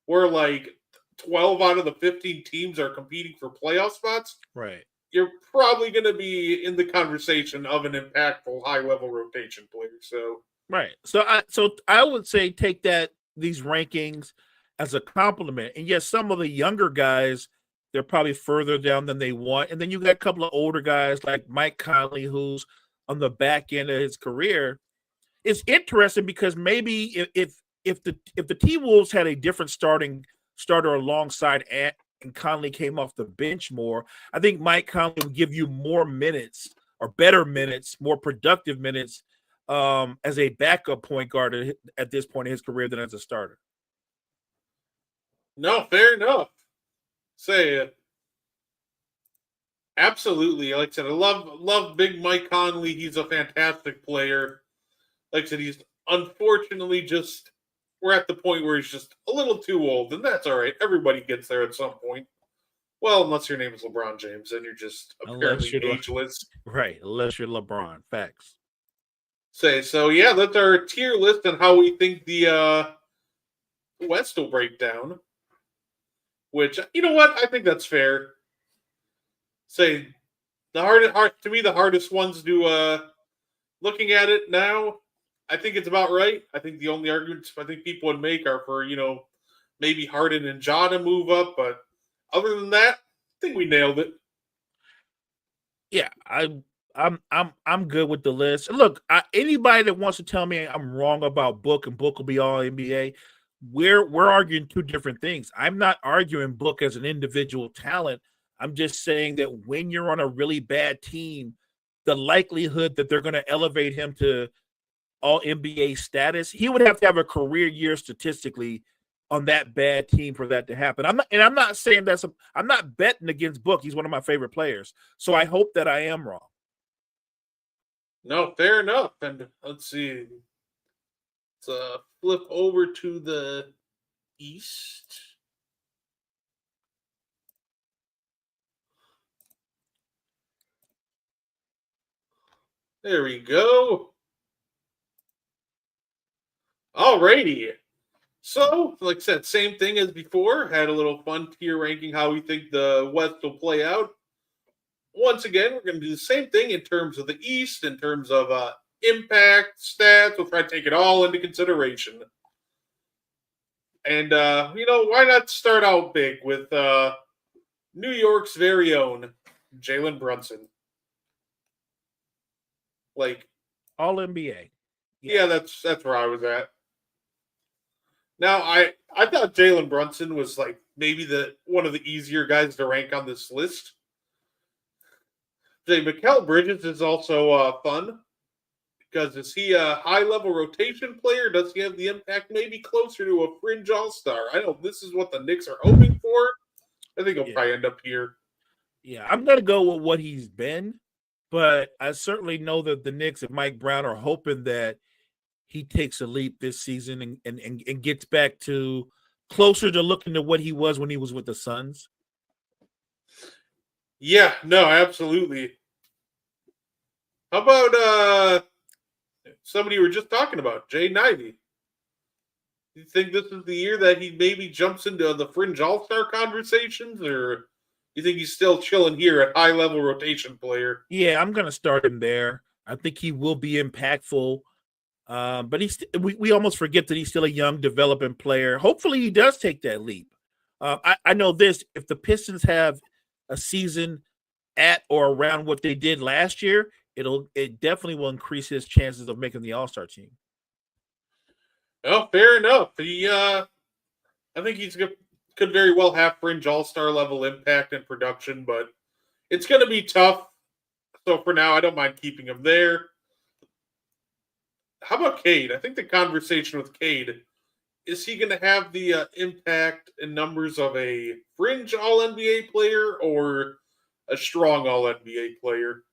where like 12 out of the 15 teams are competing for playoff spots, right? You're probably going to be in the conversation of an impactful high-level rotation player. So, right. So I would say take these rankings as a compliment. And yes, some of the younger guys, they're probably further down than they want. And then you got a couple of older guys like Mike Conley, who's on the back end of his career. It's interesting because maybe if the T-Wolves had a different starter alongside Ant and Conley came off the bench more, I think Mike Conley would give you more minutes or better minutes, more productive minutes as a backup point guard at this point in his career than as a starter. No, fair enough. Say it. Absolutely. Like I said, I love Big Mike Conley. He's a fantastic player. Like I said, he's unfortunately we're at the point where he's just a little too old, and that's all right. Everybody gets there at some point. Well, unless your name is LeBron James, then you're just apparently ageless. Right, unless you're LeBron. Facts. So yeah, that's our tier list and how we think the West will break down. Which, you know what? I think that's fair. Say the hardest ones to looking at it now, I think it's about right. I think the only arguments I think people would make are for, maybe Harden and Ja to move up, but other than that, I think we nailed it. Yeah, I'm good with the list. Look, anybody that wants to tell me I'm wrong about Book and Book will be all NBA, we're arguing two different things. I'm not arguing Book as an individual talent. I'm just saying that when you're on a really bad team, the likelihood that they're going to elevate him to all NBA status, he would have to have a career year statistically on that bad team for that to happen. I'm not saying I'm not betting against Book. He's one of my favorite players. So I hope that I am wrong. No, fair enough. And let's see. Let's flip over to the East. There we go. Alrighty. So, like I said, same thing as before. Had a little fun tier ranking how we think the West will play out. Once again, we're going to do the same thing in terms of the East, in terms of impact, stats. We'll try to take it all into consideration. And, why not start out big with New York's very own Jalen Brunson? Like, All NBA. yeah, that's where I was at. Now, I thought Jalen Brunson was like maybe one of the easier guys to rank on this list. Mikal Bridges is also fun because is he a high-level rotation player? Does he have the impact maybe closer to a fringe all-star? I know this is what the Knicks are hoping for. I think he'll probably end up here. Yeah, I'm going to go with what he's been, but I certainly know that the Knicks and Mike Brown are hoping that he takes a leap this season and gets back to closer to looking to what he was when he was with the Suns. Yeah, no, absolutely. How about somebody we were just talking about, Jay Nivey? Do you think this is the year that he maybe jumps into the fringe all-star conversations, or you think he's still chilling here at high-level rotation player? Yeah, I'm going to start him there. I think he will be impactful. But we almost forget that he's still a young, developing player. Hopefully, he does take that leap. I know this: if the Pistons have a season at or around what they did last year, it definitely will increase his chances of making the All-Star team. Well, fair enough. I think could very well have fringe all-star level impact and production, but it's going to be tough. So for now, I don't mind keeping him there. How about Cade? I think the conversation with Cade, is he going to have the impact and numbers of a fringe All-NBA player or a strong All-NBA player?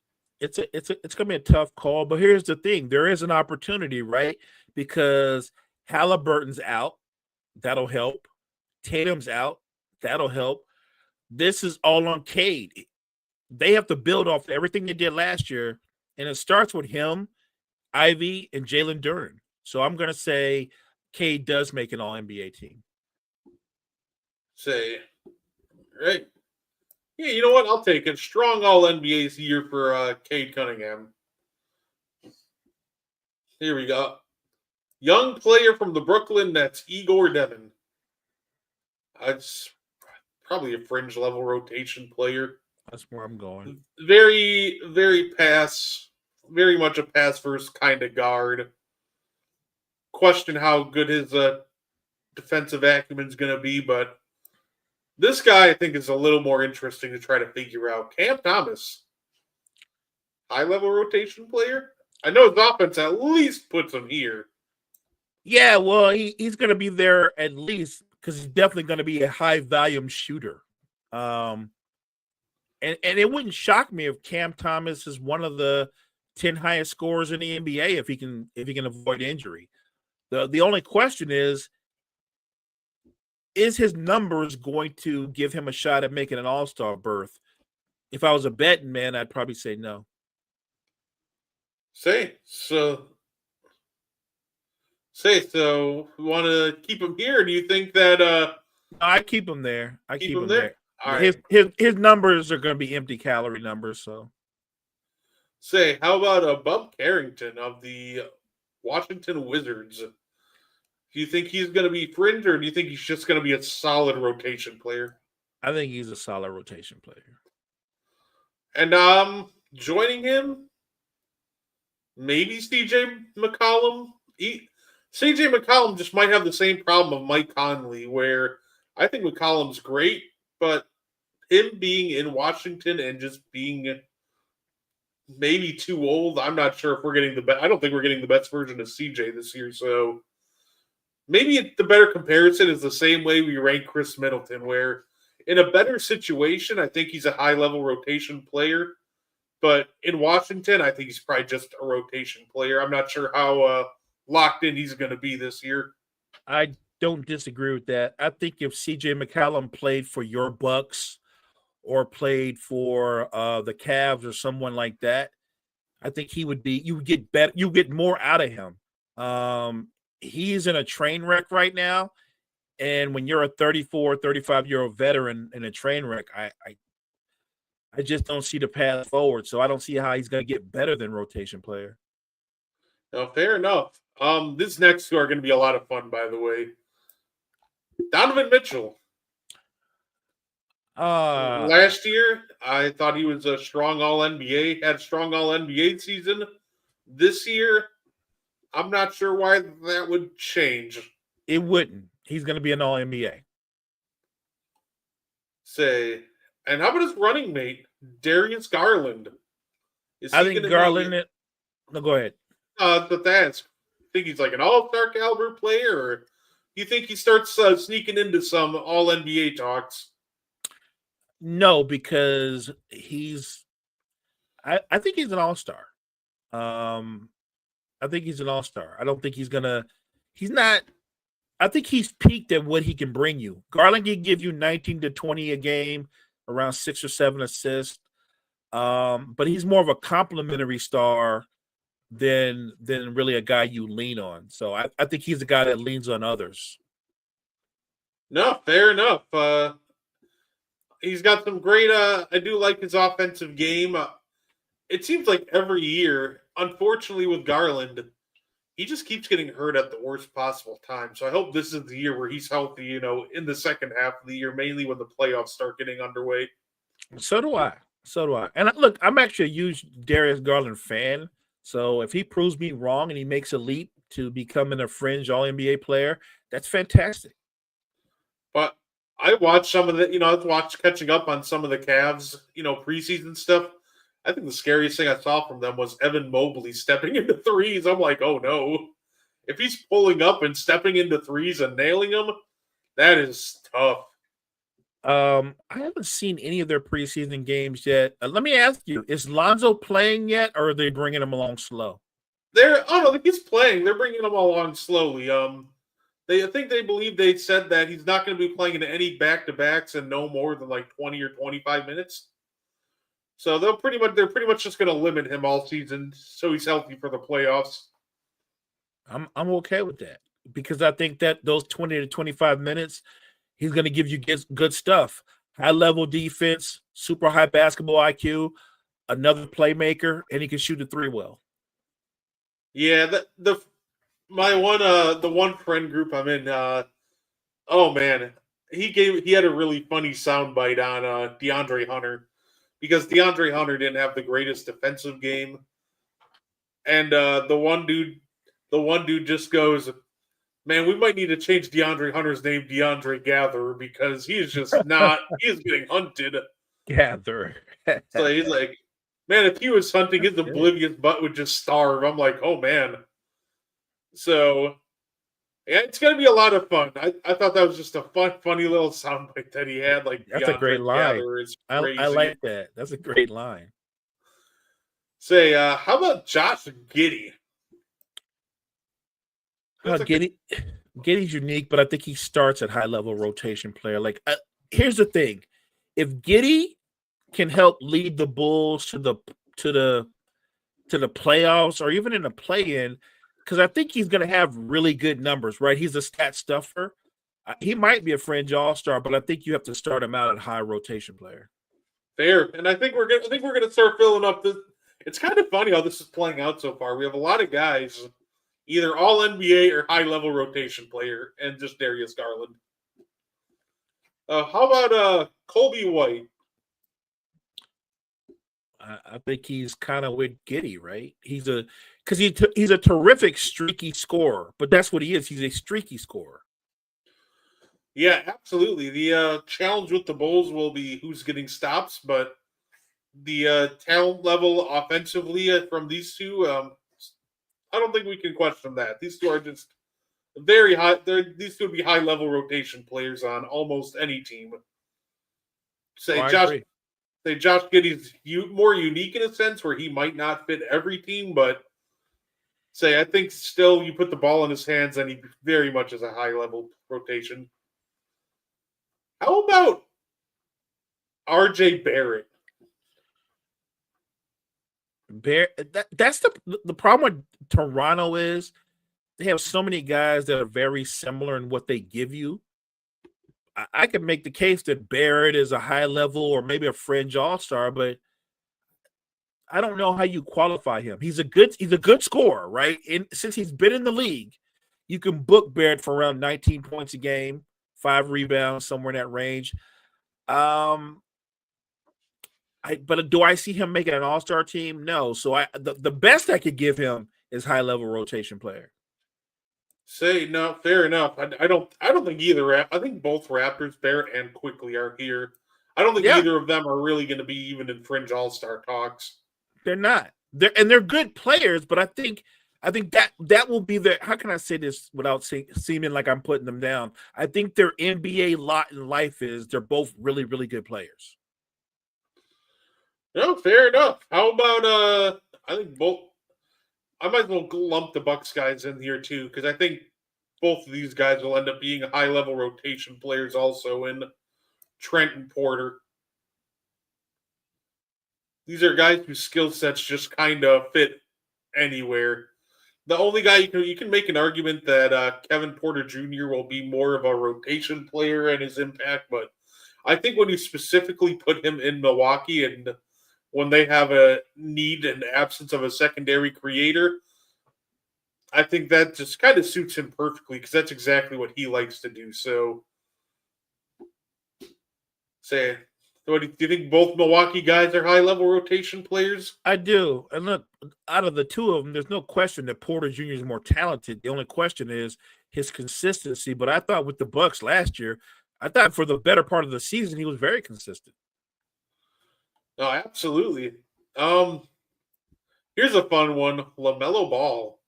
It's going to be a tough call, but here's the thing: there is an opportunity, right? Because Halliburton's out, that'll help. Tatum's out, that'll help. This is all on Cade. They have to build off everything they did last year, and it starts with him, Ivy, and Jalen Duren. So I'm going to say Cade does make an All-NBA team. Right. Yeah, you know what? I'll take it. Strong All-NBA's year for Cade Cunningham. Here we go. Young player from the Brooklyn Nets, Igor Devin. It's probably a fringe level rotation player. That's where I'm going. Very, very much a pass first kind of guard. Question how good his defensive acumen is going to be, but this guy I think is a little more interesting to try to figure out. Cam Thomas, high level rotation player. I know his offense at least puts him here. Yeah, well, he's going to be there at least because he's definitely going to be a high volume shooter. And it wouldn't shock me if Cam Thomas is one of the 10 highest scorers in the NBA if he can avoid injury. The only question is his numbers going to give him a shot at making an all-star berth? If I was a betting man, I'd probably say no. So we want to keep him here. Do you think that No, I keep him there. I keep him there. All right. His numbers are going to be empty calorie numbers. So, how about Bub Carrington of the Washington Wizards? Do you think he's going to be fringe, or do you think he's just going to be a solid rotation player? I think he's a solid rotation player. And joining him, maybe CJ McCollum. CJ McCollum just might have the same problem of Mike Conley, where I think McCollum's great, but him being in Washington and just being maybe too old, I'm not sure if we're getting the best. I don't think we're getting the best version of CJ this year. So maybe the better comparison is the same way we rank Chris Middleton, where in a better situation, I think he's a high-level rotation player. But in Washington, I think he's probably just a rotation player. I'm not sure how locked in he's going to be this year. I don't disagree with that. I think if CJ McCollum played for your Bucks or played for the Cavs or someone like that, I think he would be. You would get better. You get more out of him. He's in a train wreck right now, and when you're a 34, 35-year-old veteran in a train wreck, I just don't see the path forward. So I don't see how he's going to get better than rotation player. Now, fair enough. This next two are going to be a lot of fun, by the way. Donovan Mitchell. Last year, I thought he was a strong All-NBA, had a strong All-NBA season. This year, I'm not sure why that would change. It wouldn't. He's going to be an All-NBA. And how about his running mate, Darius Garland? I think Garland. No, go ahead. But that's, think he's like an all-star caliber player, or do you think he starts sneaking into some all-NBA talks? No, because I think he's an all-star. I think he's an all-star. I don't think he's not. I think he's peaked at what he can bring you. Garland can give you 19 to 20 a game, around 6 or 7 assists. But he's more of a complimentary star than really a guy you lean on. So I think he's a guy that leans on others. No, fair enough. He's got some great I do like his offensive game. It seems like every year, unfortunately with Garland, he just keeps getting hurt at the worst possible time. So I hope this is the year where he's healthy, in the second half of the year, mainly when the playoffs start getting underway. So do I. And look, I'm actually a huge Darius Garland fan. So if he proves me wrong and he makes a leap to becoming a fringe All-NBA player, that's fantastic. But I watched some of the, I've watched catching up on some of the Cavs, preseason stuff. I think the scariest thing I saw from them was Evan Mobley stepping into threes. I'm like, oh no. If he's pulling up and stepping into threes and nailing them, that is tough. I haven't seen any of their preseason games yet. Let me ask you, is Lonzo playing yet, or are they bringing him along slow? He's playing. They're bringing him along slowly. I think they believe they said that he's not going to be playing in any back-to-backs and no more than like 20 or 25 minutes. So they're pretty much just going to limit him all season so he's healthy for the playoffs. I'm okay with that because I think that those 20 to 25 minutes, he's going to give you good stuff. High-level defense, super high basketball IQ, another playmaker, and he can shoot a three well. Yeah, the one friend group I'm in, oh man, he had a really funny soundbite on DeAndre Hunter because DeAndre Hunter didn't have the greatest defensive game, and the one dude just goes, man, we might need to change DeAndre Hunter's name DeAndre Gatherer because he is just not he is getting hunted. Gatherer. So he's like, man, if he was hunting, his oblivious butt would just starve. I'm like, oh man. So yeah, it's gonna be a lot of fun. I thought that was just a funny little soundbite that he had. Like that's a great line. I like that. That's a great line. How about Josh Giddey? Giddey's unique, but I think he starts at high level rotation player. Like, here's the thing: if Giddey can help lead the Bulls to the playoffs or even in the play-in, because I think he's going to have really good numbers, right? He's a stat stuffer. He might be a fringe all-star, but I think you have to start him out at high rotation player. Fair, and I think we're gonna start filling up this. It's kind of funny how this is playing out so far. We have a lot of guys, either all NBA or high level rotation player, and just Darius Garland. How about Colby White? I think he's kind of with Giddey, right? He's a terrific streaky scorer, but that's what he is. He's a streaky scorer. Yeah, absolutely. The challenge with the Bulls will be who's getting stops, but the talent level offensively from these two, I don't think we can question that. These two are just very high. These two would be high level rotation players on almost any team. Josh Giddey's more unique in a sense where he might not fit every team, but I think still you put the ball in his hands and he very much is a high level rotation. How about RJ Barrett? That's the problem with Toronto is they have so many guys that are very similar in what they give you. I could make the case that Barrett is a high level or maybe a fringe all-star, but I don't know how you qualify him. He's a good scorer, right? And since he's been in the league, you can book Barrett for around 19 points a game, 5 rebounds, somewhere in that range. But do I see him making an all-star team? No. So the best I could give him is high-level rotation player. No, fair enough. I don't think either. I think both Raptors, Barrett and Quickly, are here. I don't think either of them are really going to be even in fringe all-star talks. They're not. They're good players, but I think that will be their. How can I say this without seeming like I'm putting them down? I think their NBA lot in life is they're both really, really good players. No, fair enough. How about I think both. I might as well lump the Bucks guys in here too, because I think both of these guys will end up being high-level rotation players also in Trent and Porter. These are guys whose skill sets just kind of fit anywhere. The only guy you can make an argument that Kevin Porter Jr. will be more of a rotation player and his impact, but I think when you specifically put him in Milwaukee and when they have a need and absence of a secondary creator, I think that just kind of suits him perfectly because that's exactly what he likes to do. So, do you think both Milwaukee guys are high-level rotation players? I do. And look, out of the two of them, there's no question that Porter Jr. is more talented. The only question is his consistency. But I thought with the Bucks last year, I thought for the better part of the season, he was very consistent. No, absolutely. Here's a fun one: LaMelo Ball.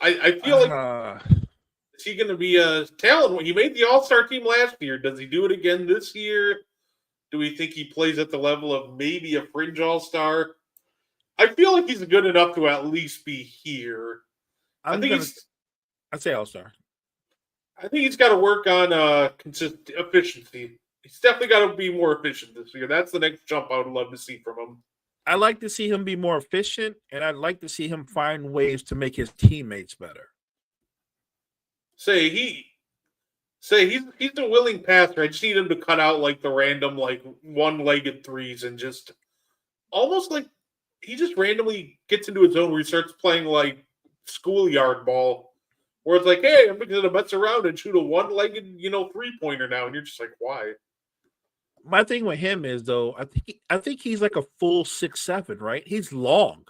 I feel like is he going to be a talent? He made the All-Star team last year. Does he do it again this year? Do we think he plays at the level of maybe a fringe All-Star? I feel like he's good enough to at least be here. I'd say All-Star. I think he's got to work on consistent efficiency. He's definitely got to be more efficient this year. That's the next jump I would love to see from him. I like to see him be more efficient, and I'd like to see him find ways to make his teammates better. He's a willing passer. I just need him to cut out like the random like one-legged threes and just almost like he just randomly gets into his zone where he starts playing like schoolyard ball, where it's like, hey, I'm going to mess around and shoot a one-legged, three-pointer now, and you're just like, why? My thing with him is though, I think he's like a full 6'7", right? He's long,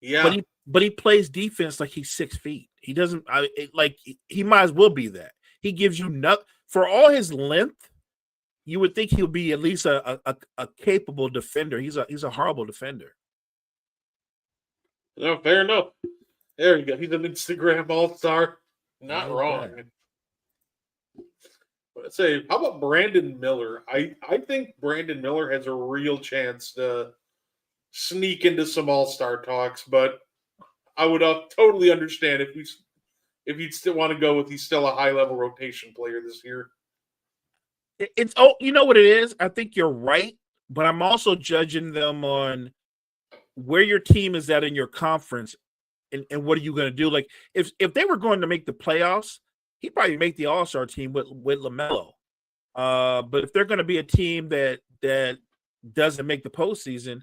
yeah, but he plays defense like he's 6 feet. He doesn't he might as well be that. He gives you for all his length. You would think he would be at least a capable defender. He's a horrible defender. No, fair enough. There you go. He's an Instagram all-star. Not wrong. How about Brandon Miller? I think Brandon Miller has a real chance to sneak into some all-star talks, but I would totally understand if you'd still want to go with he's still a high-level rotation player this year. You know what it is? I think you're right, but I'm also judging them on where your team is at in your conference and what are you going to do? Like if they were going to make the playoffs, he'd probably make the All-Star team with LaMelo. But if they're going to be a team that doesn't make the postseason,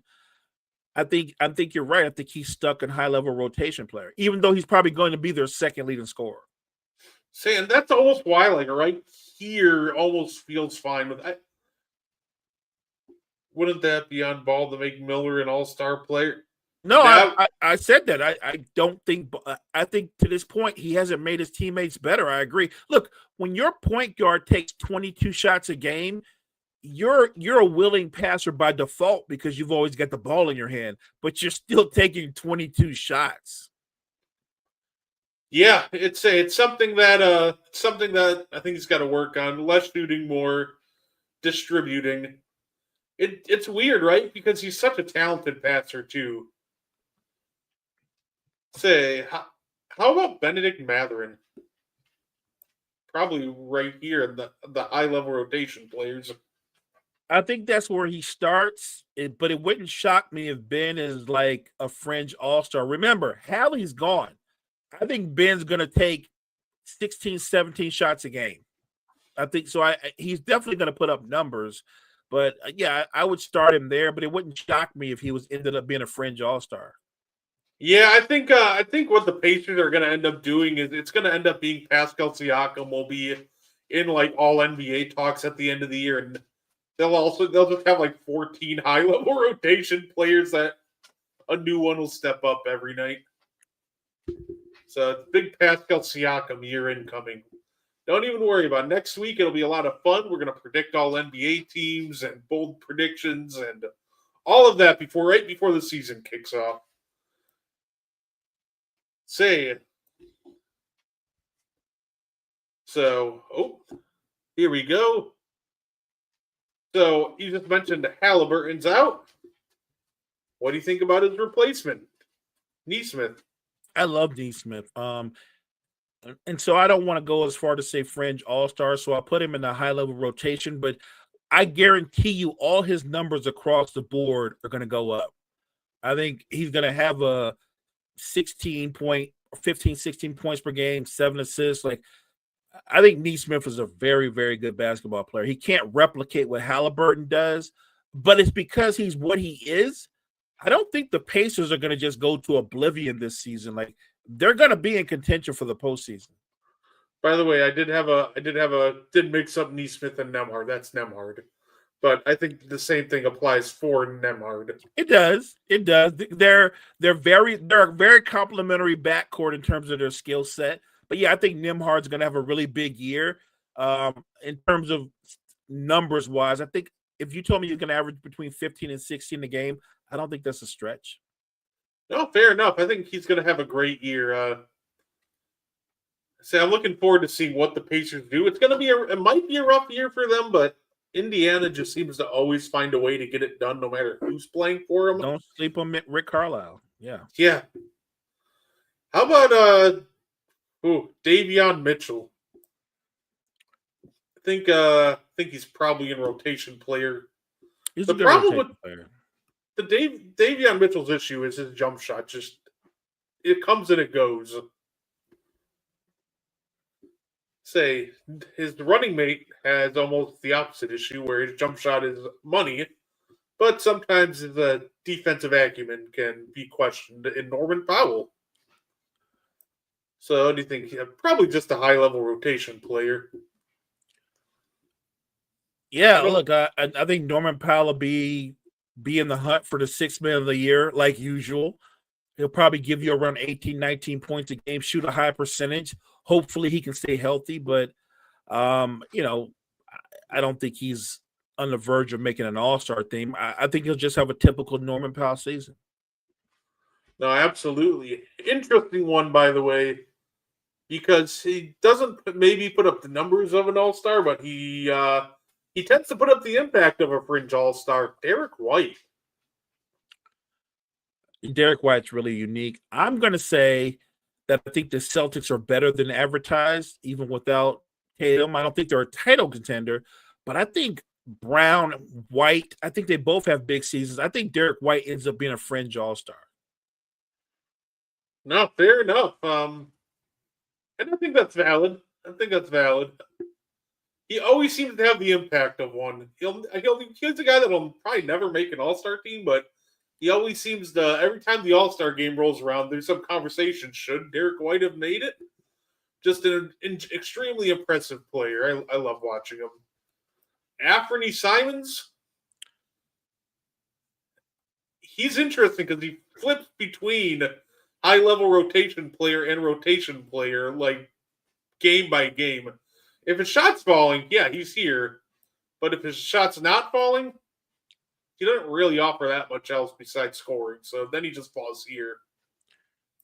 I think you're right. I think he's stuck in high-level rotation player, even though he's probably going to be their second leading scorer. And that's almost why, like, right here almost feels fine with that. Wouldn't that be on ball to make Miller an all-star player? No, I said that. I don't think – I think to this point he hasn't made his teammates better. I agree. Look, when your point guard takes 22 shots a game, you're a willing passer by default because you've always got the ball in your hand, but you're still taking 22 shots. Yeah, it's something that I think he's got to work on. Less shooting, more distributing. It's weird, right? Because he's such a talented passer too. Say, how about Benedict Matherin? Probably right here in the high level rotation players. I think that's where he starts, but it wouldn't shock me if Ben is like a fringe all-star. Remember, Hallie's gone. I think Ben's going to take 16, 17 shots a game. I think so. He's definitely going to put up numbers, but yeah, I would start him there. But it wouldn't shock me if he was ended up being a fringe all-star. Yeah, I think what the Pacers are going to end up doing is it's going to end up being Pascal Siakam will be in like all NBA talks at the end of the year, and they'll just have like 14 high level rotation players that a new one will step up every night. So it's big Pascal Siakam year incoming. Don't even worry about it. Next week. It'll be a lot of fun. We're going to predict all NBA teams and bold predictions and all of that right before the season kicks off. Here we go. So you just mentioned Halliburton's out. What do you think about his replacement, Nesmith? I love Nesmith. And so I don't want to go as far to say fringe all-star, so I'll put him in the high-level rotation, but I guarantee you all his numbers across the board are going to go up. I think he's going to have a 16 points per game, 7 assists. Like, I think Nesmith is a very, very good basketball player. He can't replicate what Halliburton does, but it's because he's what he is. I don't think the Pacers are going to just go to oblivion this season. Like, they're going to be in contention for the postseason. By the way, I did mix up Nesmith and Nembhard. That's Nembhard. But I think the same thing applies for Nembhard. It does. They're a very complimentary backcourt in terms of their skill set. But yeah, I think Nembhard's going to have a really big year. In terms of numbers wise, I think if you told me he's going to average between 15 and 16 a game, I don't think that's a stretch. No, fair enough. I think he's going to have a great year. I'm looking forward to seeing what the Pacers do. It might be a rough year for them, but Indiana just seems to always find a way to get it done, no matter who's playing for them. Don't sleep on Rick Carlisle. Yeah. Yeah. How about Davion Mitchell? I think he's probably in rotation player. He's the a good problem rotation with player. The Davion Mitchell's issue is his jump shot. Just it comes and it goes. His running mate has almost the opposite issue, where his jump shot is money, but sometimes the defensive acumen can be questioned in Norman Powell. So, what do you think? Yeah, probably just a high-level rotation player. Yeah, look, I think Norman Powell will be in the hunt for the 6th man of the year, like usual. He'll probably give you around 18, 19 points a game, shoot a high percentage. Hopefully he can stay healthy, but, I don't think he's on the verge of making an all-star team. I think he'll just have a typical Norman Powell season. No, absolutely. Interesting one, by the way, because he doesn't maybe put up the numbers of an all-star, but he tends to put up the impact of a fringe all-star. Derek White. Derek White's really unique. I'm going to say that I think the Celtics are better than advertised, even without Tatum. I don't think they're a title contender, but I think Brown, White, I think they both have big seasons. I think Derek White ends up being a fringe all-star. No, fair enough. And I think that's valid. He always seems to have the impact of one. He's a guy that'll probably never make an all-star team, but he always seems to, every time the all-star game rolls around, there's some conversation. Should Derek White have made it? Just an extremely impressive player. I love watching him. Anthony Simons, he's interesting because he flips between high-level rotation player and rotation player, like, game by game. If his shot's falling, yeah, he's here. But if his shot's not falling, he doesn't really offer that much else besides scoring. So then he just falls here.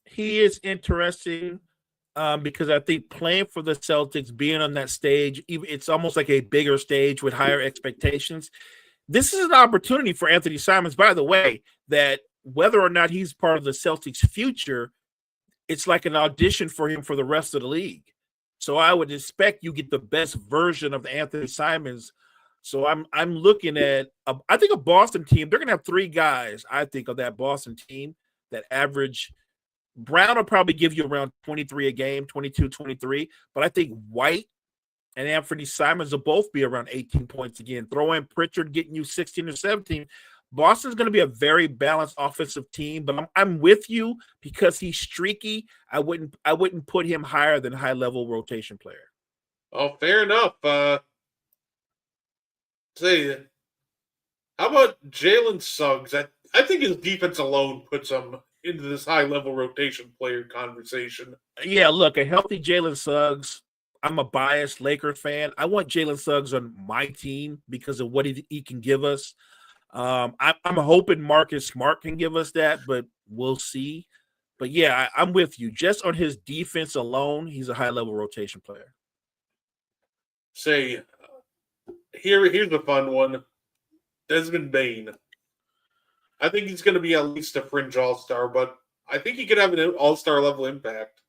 He is interesting because I think playing for the Celtics, being on that stage, it's almost like a bigger stage with higher expectations. This is an opportunity for Anthony Simons, by the way, that whether or not he's part of the Celtics' future, it's like an audition for him for the rest of the league. So I would expect you get the best version of Anthony Simons. So I'm looking at I think a Boston team. They're gonna have 3 guys. I think of that Boston team that average. Brown will probably give you around 23 a game, 22, 23. But I think White and Anthony Simons will both be around 18 points again. Throw in Pritchard getting you 16 or 17. Boston's going to be a very balanced offensive team, but I'm with you because he's streaky. I wouldn't put him higher than high level rotation player. Oh, fair enough. Say, how about Jalen Suggs? I think his defense alone puts him into this high level rotation player conversation. Yeah, look, a healthy Jalen Suggs. I'm a biased Laker fan. I want Jalen Suggs on my team because of what he can give us. I'm hoping Marcus Smart can give us that, but we'll see. But yeah, I'm with you. Just on his defense alone, he's a high level rotation player. Say, here's a fun one. Desmond Bane. I think he's going to be at least a fringe all-star, but I think he could have an all-star level impact.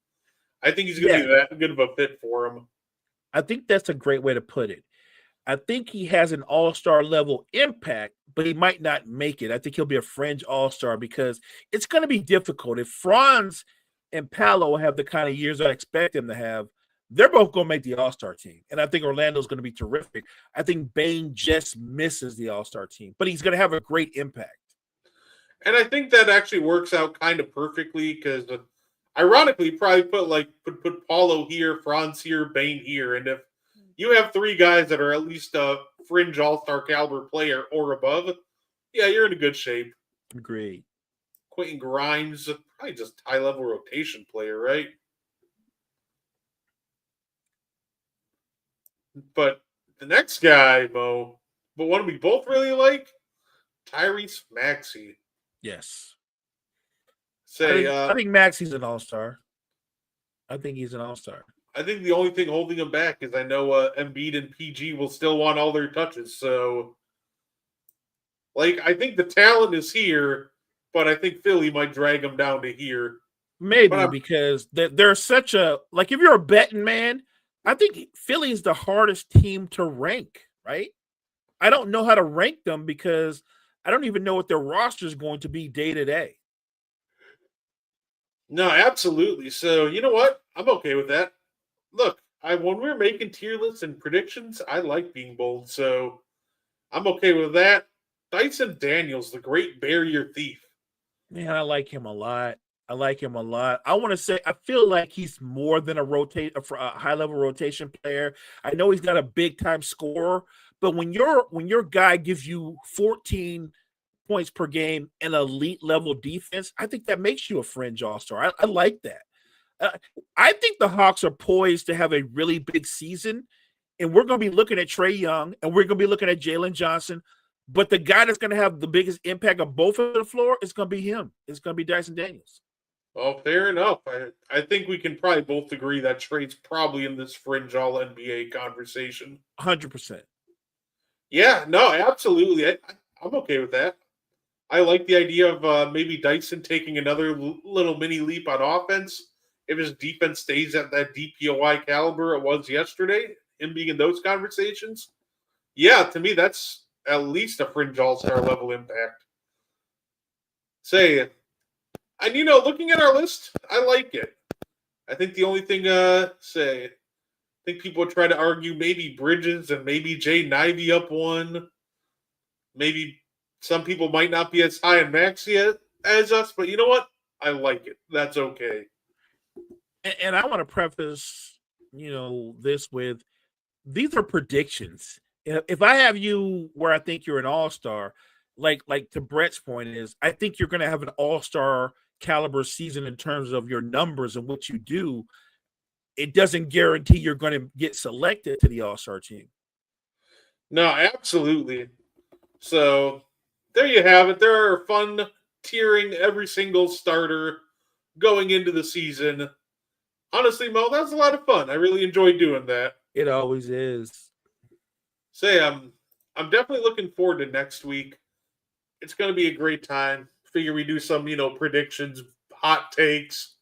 I think he's going to be that good of a fit for him. I think that's a great way to put it. I think he has an all-star level impact, but he might not make it. I think he'll be a fringe all-star because it's going to be difficult. If Franz and Paolo have the kind of years I expect them to have, they're both going to make the all-star team. And I think Orlando's going to be terrific. I think Bane just misses the all-star team, but he's going to have a great impact. And I think that actually works out kind of perfectly because, ironically, probably put Paulo here, Franz here, Bane here, and if you have 3 guys that are at least a fringe all-star caliber player or above, yeah, you're in a good shape. Agreed. Quentin Grimes, probably just high-level rotation player, right? But the next guy, Mo, but one we both really like, Tyrese Maxey. Yes. I think Maxey's an all-star. I think he's an all-star. I think the only thing holding him back is I know Embiid and PG will still want all their touches. So, I think the talent is here, but I think Philly might drag him down to here. Maybe because they're such a – if you're a betting man, I think Philly is the hardest team to rank, right? I don't know how to rank them because I don't even know what their roster is going to be day to day. No, absolutely. So, you know what? I'm okay with that. Look, when we're making tier lists and predictions, I like being bold, so I'm okay with that. Dyson Daniels, the great barrier thief. Man, I like him a lot. I want to say I feel like he's more than a high-level rotation player. I know he's not a big-time scorer, but when your guy gives you 14 points per game and elite level defense, I think that makes you a fringe all-star. I like that. I think the Hawks are poised to have a really big season, and we're going to be looking at Trae Young, and we're going to be looking at Jalen Johnson, but the guy that's going to have the biggest impact on both of the floor is going to be him. It's going to be Dyson Daniels. Well, fair enough. I think we can probably both agree that Trae's probably in this fringe all-NBA conversation. 100%. Yeah, no, absolutely. I'm okay with that. I like the idea of maybe Dyson taking another little mini leap on offense. If his defense stays at that DPOI caliber it was yesterday, him being in those conversations, yeah, to me, that's at least a fringe all-star level impact. Looking at our list, I like it. I think the only thing, I think people would try to argue maybe Bridges and maybe Jay Nivey up one. Maybe some people might not be as high in Maxey as us, but you know what? I like it. That's okay. And I want to preface, this with these are predictions. If I have you where I think you're an all-star, like to Brett's point is, I think you're going to have an all-star caliber season in terms of your numbers and what you do. It doesn't guarantee you're going to get selected to the all-star team. No, absolutely. So there you have it. There are fun tiering every single starter going into the season. Honestly, Mo, that was a lot of fun. I really enjoyed doing that. It always is. I'm definitely looking forward to next week. It's going to be a great time. Figure we do some, predictions, hot takes,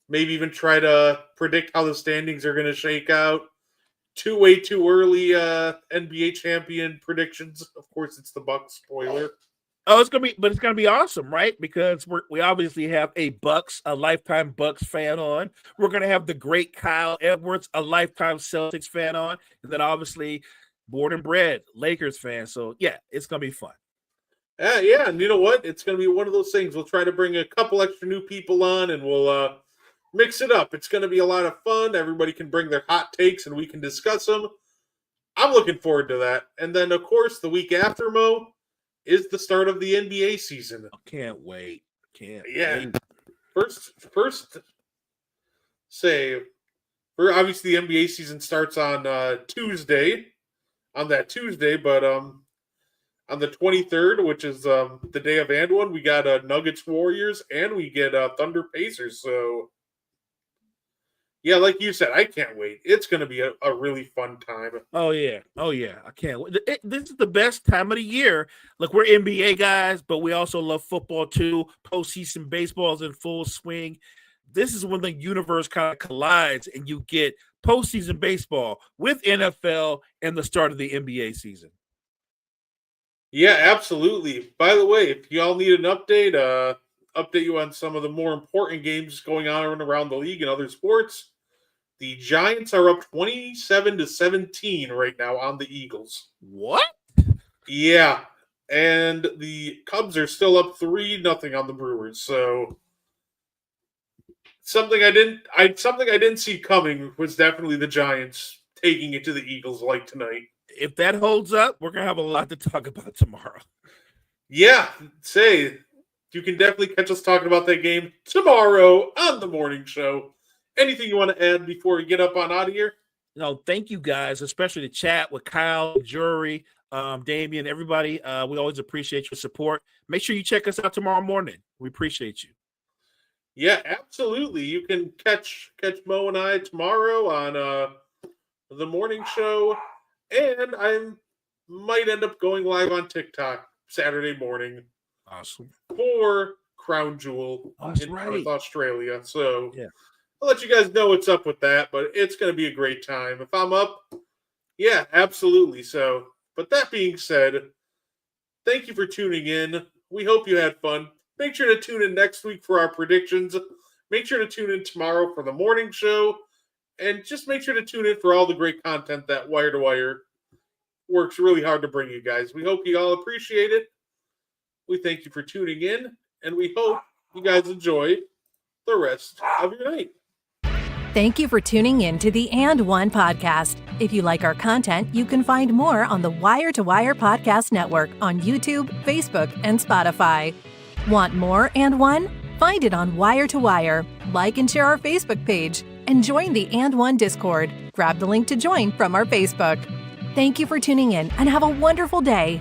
Maybe even try to predict how the standings are going to shake out. Way too early NBA champion predictions. Of course, it's the Bucks. Spoiler. Oh, it's gonna be awesome, right? Because we obviously have a lifetime Bucks fan on. We're gonna have the great Kyle Edwards, a lifetime Celtics fan on, and then obviously born and bred Lakers fan. So yeah, it's gonna be fun. Yeah, and you know what? It's gonna be one of those things. We'll try to bring a couple extra new people on, and we'll mix it up. It's gonna be a lot of fun. Everybody can bring their hot takes, and we can discuss them. I'm looking forward to that. And then, of course, the week after, Mo, is the start of the NBA season. Can't wait. Wait. First say, obviously the NBA season starts on Tuesday, but on the 23rd, which is the day of and one, we got Nuggets Warriors, and we get Thunder Pacers. So yeah, like you said, I can't wait. It's going to be a really fun time. Oh yeah, I can't wait. This is the best time of the year. Look, we're NBA guys, but we also love football too. Postseason baseball is in full swing. This is when the universe kind of collides, and you get postseason baseball with NFL and the start of the NBA season. Yeah, absolutely. By the way, if y'all need an update, update you on some of the more important games going on and around the league and other sports. The Giants are up 27-17 right now on the Eagles. What? Yeah, and the Cubs are still up 3-0 on the Brewers. So something I didn't see coming was definitely the Giants taking it to the Eagles like tonight. If that holds up, we're gonna have a lot to talk about tomorrow. Yeah, you can definitely catch us talking about that game tomorrow on the morning show. Anything you want to add before we get up on out of here? No, thank you guys, especially the chat with Kyle, Jury, Damian, everybody. We always appreciate your support. Make sure you check us out tomorrow morning. We appreciate you. Yeah, absolutely. You can catch Mo and I tomorrow on the morning show, and I might end up going live on TikTok Saturday morning. Awesome. For Crown Jewel in North Australia. So yeah, I'll let you guys know what's up with that, but it's going to be a great time. If I'm up, yeah, absolutely. So, but that being said, thank you for tuning in. We hope you had fun. Make sure to tune in next week for our predictions. Make sure to tune in tomorrow for the morning show. And just make sure to tune in for all the great content that Wire to Wire works really hard to bring you guys. We hope you all appreciate it. We thank you for tuning in, and we hope you guys enjoy the rest of your night. Thank you for tuning in to the And One podcast. If you like our content, you can find more on the Wire to Wire Podcast Network on YouTube, Facebook, and Spotify. Want more And One? Find it on Wire to Wire. Like and share our Facebook page, and join the And One Discord. Grab the link to join from our Facebook. Thank you for tuning in, and have a wonderful day.